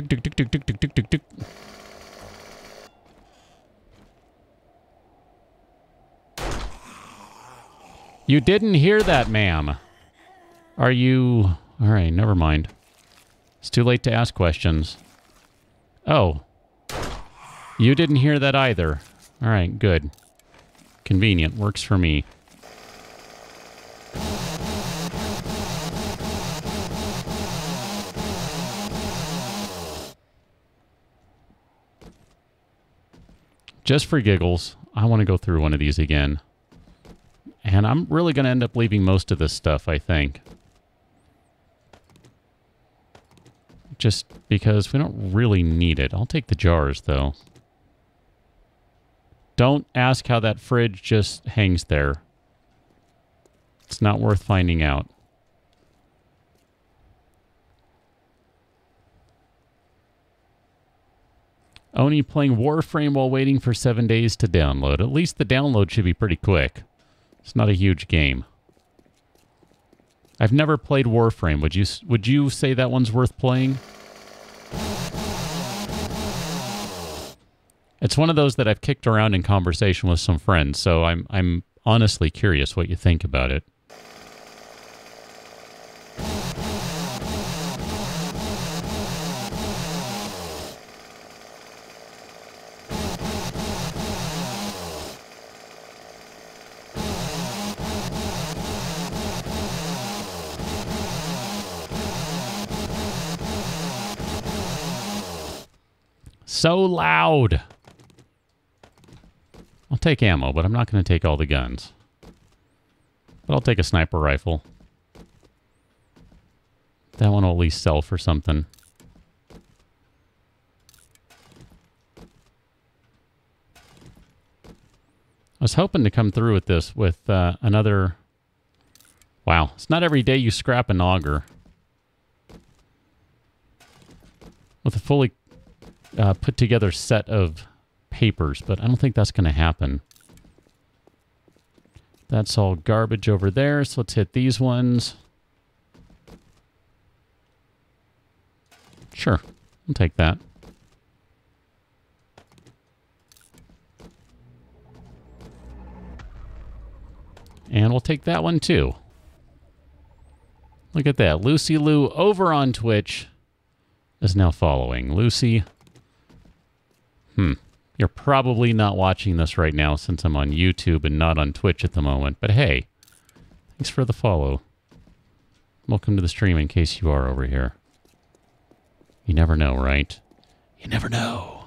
tick, tick, tick, tick, tick, tick, tick, tick, tick. You didn't hear that, ma'am. Are you... All right, never mind. It's too late to ask questions. Oh. You didn't hear that either. All right, good. Convenient. Works for me. Just for giggles, I want to go through one of these again. And I'm really going to end up leaving most of this stuff, I think. Just because we don't really need it. I'll take the jars, though. Don't ask how that fridge just hangs there. It's not worth finding out. Only playing Warframe while waiting for 7 days to download. At least the download should be pretty quick. It's not a huge game. I've never played Warframe. Would you say that one's worth playing? It's one of those that I've kicked around in conversation with some friends, so I'm honestly curious what you think about it. So loud. I'll take ammo, but I'm not going to take all the guns. But I'll take a sniper rifle. That one will at least sell for something. I was hoping to come through with this with another... Wow, it's not every day you scrap an auger. With a fully put together set of papers, but I don't think that's going to happen. That's all garbage over there, so let's hit these ones. Sure, I'll take that. And we'll take that one too. Look at that. Lucy Lou over on Twitch is now following. Lucy... You're probably not watching this right now since I'm on YouTube and not on Twitch at the moment. But hey, thanks for the follow. Welcome to the stream in case you are over here. You never know, right? You never know.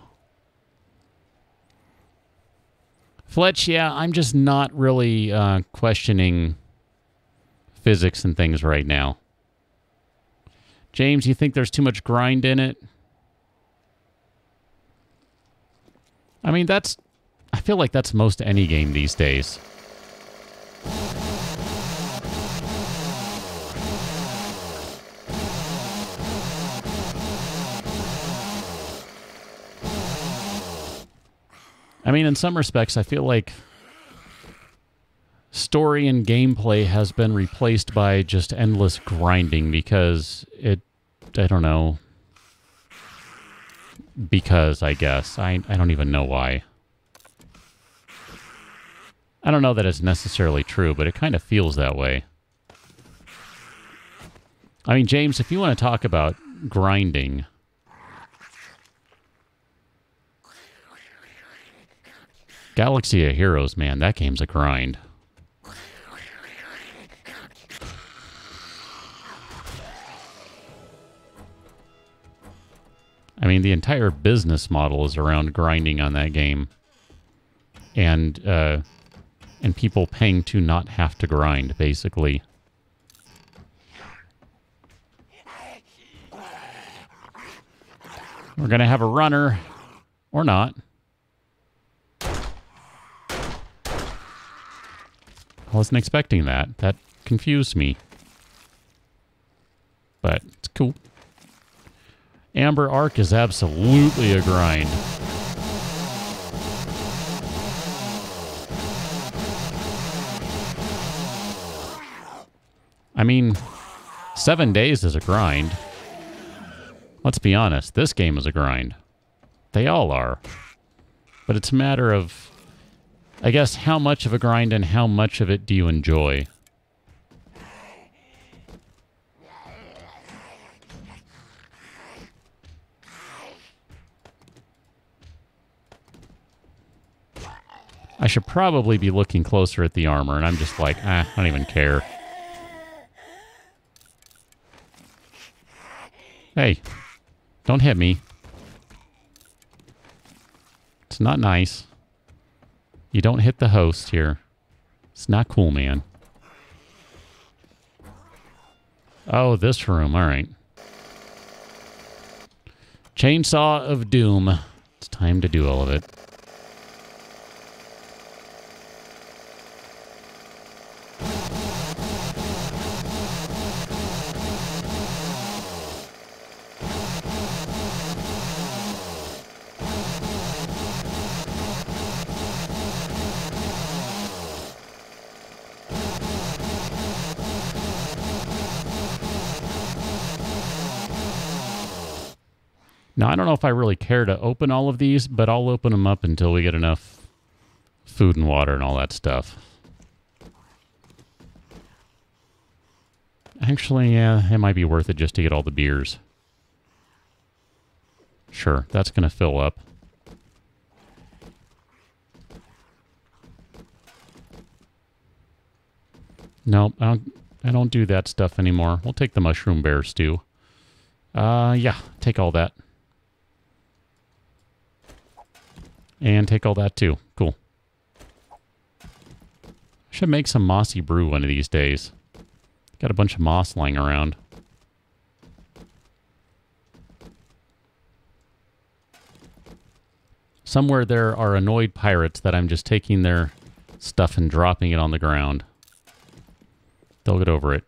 Fletch, yeah, I'm just not really questioning physics and things right now. James, you think there's too much grind in it? I mean, I feel like that's most any game these days. I mean, in some respects, I feel like story and gameplay has been replaced by just endless grinding because I don't know. Because, I guess. I don't even know why. I don't know that it's necessarily true, but it kind of feels that way. I mean, James, if you want to talk about grinding... Galaxy of Heroes, man, that game's a grind. I mean, the entire business model is around grinding on that game. And people paying to not have to grind, basically. We're going to have a runner. Or not. I wasn't expecting that. That confused me. But it's cool. Amber Arc is absolutely a grind. I mean, 7 days is a grind. Let's be honest, this game is a grind. They all are. But it's a matter of, I guess, how much of a grind and how much of it do you enjoy? I should probably be looking closer at the armor, and I'm just like, I don't even care. Hey, don't hit me. It's not nice. You don't hit the host here. It's not cool, man. Oh, this room. All right. Chainsaw of Doom. It's time to do all of it. Now, I don't know if I really care to open all of these, but I'll open them up until we get enough food and water and all that stuff. Actually, yeah, it might be worth it just to get all the beers. Sure, that's going to fill up. Nope, I don't do that stuff anymore. We'll take the mushroom bear stew. Yeah, take all that. And take all that too. Cool. Should make some mossy brew one of these days. Got a bunch of moss lying around. Somewhere there are annoyed pirates that I'm just taking their stuff and dropping it on the ground. They'll get over it.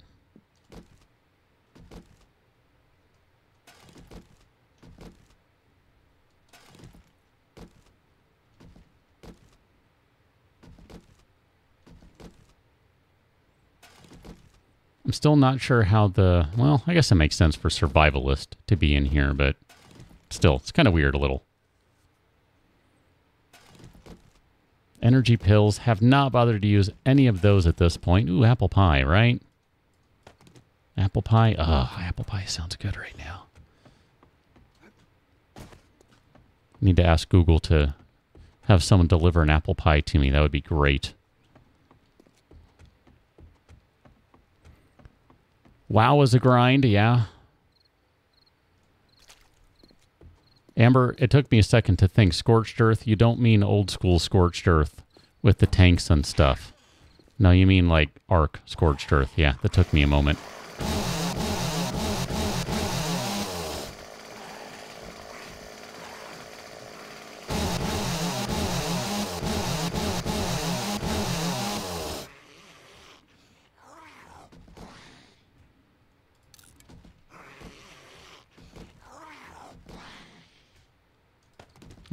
I'm still not sure how the... Well, I guess it makes sense for survivalist to be in here, but still, it's kind of weird a little. Energy pills. Have not bothered to use any of those at this point. Ooh, apple pie, right? Apple pie. Oh, apple pie sounds good right now. Need to ask Google to have someone deliver an apple pie to me. That would be great. WoW is a grind, yeah. Amber, it took me a second to think. Scorched Earth, you don't mean old school Scorched Earth with the tanks and stuff. No, you mean like Ark Scorched Earth. Yeah, that took me a moment.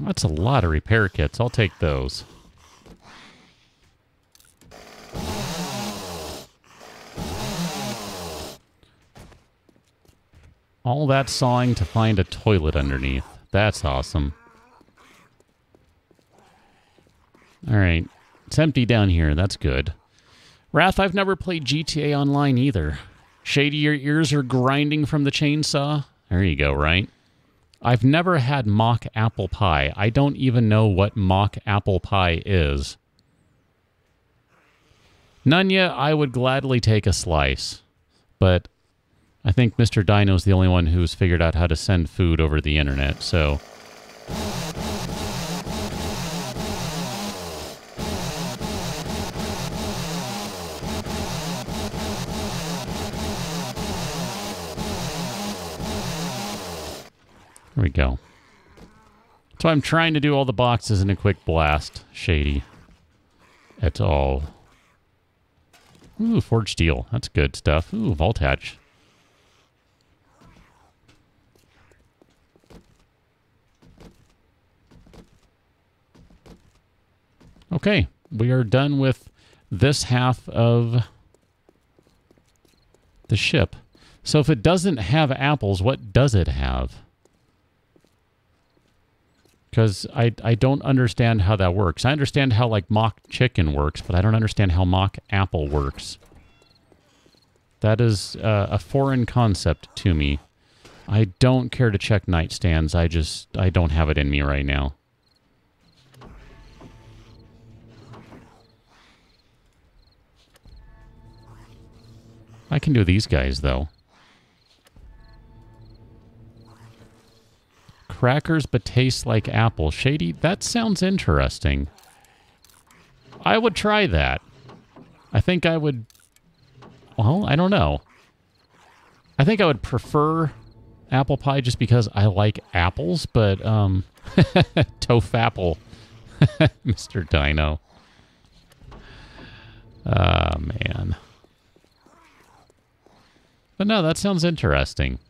That's a lot of repair kits. I'll take those. All that sawing to find a toilet underneath. That's awesome. Alright. It's empty down here. That's good. Wrath, I've never played GTA Online either. Shady, your ears are grinding from the chainsaw? There you go, right? I've never had mock apple pie. I don't even know what mock apple pie is. Nunya, I would gladly take a slice. But I think Mr. Dino's the only one who's figured out how to send food over the internet, so... There we go. So I'm trying to do all the boxes in a quick blast. Shady. Et al. Ooh, forged steel. That's good stuff. Ooh, vault hatch. Okay, we are done with this half of the ship. So if it doesn't have apples, what does it have? Because I don't understand how that works. I understand how, like, mock chicken works, but I don't understand how mock apple works. That is a foreign concept to me. I don't care to check nightstands. I don't have it in me right now. I can do these guys, though. Crackers but taste like apple. Shady, that sounds interesting. I would try that. I think I would... Well, I don't know. I think I would prefer apple pie just because I like apples, but, Tofapple. Mr. Dino. Oh, man. But no, that sounds interesting.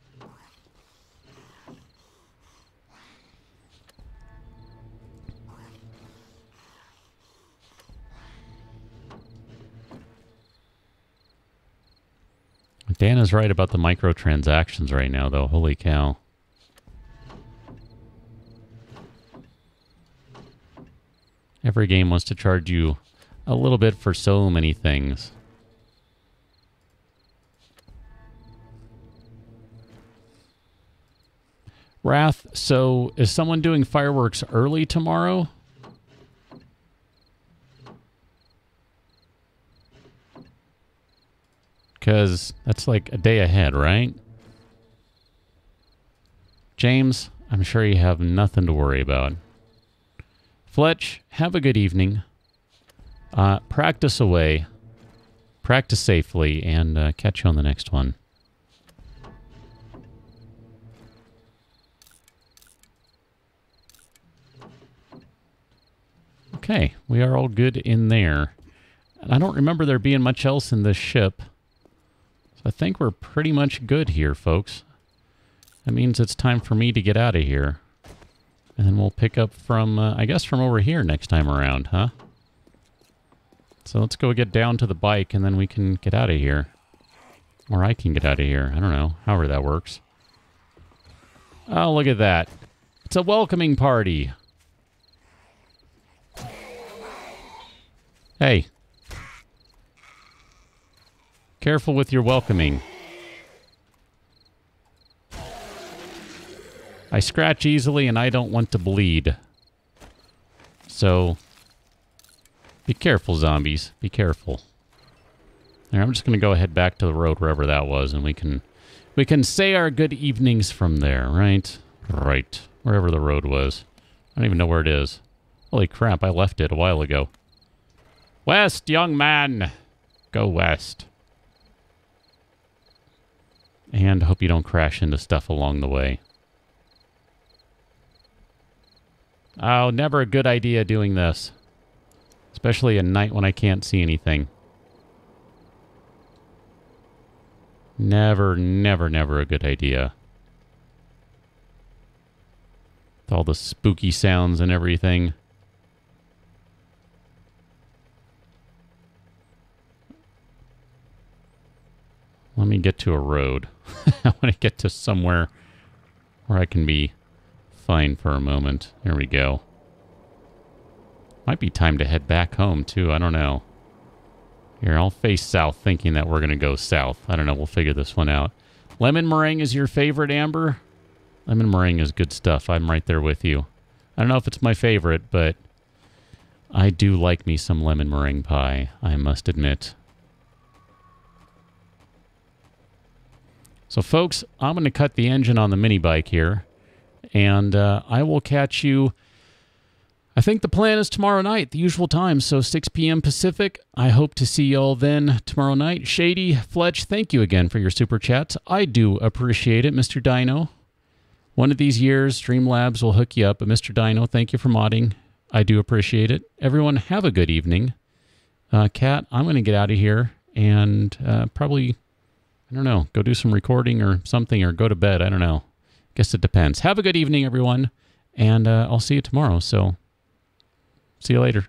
Dan is right about the microtransactions right now, though. Holy cow. Every game wants to charge you a little bit for so many things. Wrath, so is someone doing fireworks early tomorrow? Because that's like a day ahead, right? James, I'm sure you have nothing to worry about. Fletch, have a good evening. Practice away. Practice safely, and catch you on the next one. Okay, we are all good in there. And I don't remember there being much else in this ship. So I think we're pretty much good here, folks. That means it's time for me to get out of here. And then we'll pick up from, I guess from over here next time around, huh? So let's go get down to the bike and then we can get out of here. Or I can get out of here. I don't know. However that works. Oh, look at that. It's a welcoming party. Hey. Careful with your welcoming. I scratch easily and I don't want to bleed. So, be careful, zombies. Be careful. There, I'm just going to go ahead back to the road wherever that was, and we can say our good evenings from there, right? Right. Wherever the road was. I don't even know where it is. Holy crap, I left it a while ago. West, young man! Go west. And hope you don't crash into stuff along the way. Oh, never a good idea doing this. Especially at night when I can't see anything. Never, never, never a good idea. With all the spooky sounds and everything. Let me get to a road. I want to get to somewhere where I can be fine for a moment. There we go. Might be time to head back home, too. I don't know. Here, I'll face south thinking that we're going to go south. I don't know. We'll figure this one out. Lemon meringue is your favorite, Amber? Lemon meringue is good stuff. I'm right there with you. I don't know if it's my favorite, but I do like me some lemon meringue pie, I must admit. So, folks, I'm going to cut the engine on the mini bike here, and I will catch you. I think the plan is tomorrow night, the usual time, so 6 p.m. Pacific. I hope to see y'all then tomorrow night. Shady, Fletch, thank you again for your super chats. I do appreciate it, Mr. Dino. One of these years, Streamlabs will hook you up, but Mr. Dino, thank you for modding. I do appreciate it. Everyone, have a good evening. Kat, I'm going to get out of here and probably... I don't know, go do some recording or something, or go to bed. I don't know. Guess it depends. Have a good evening, everyone, and I'll see you tomorrow. So, see you later.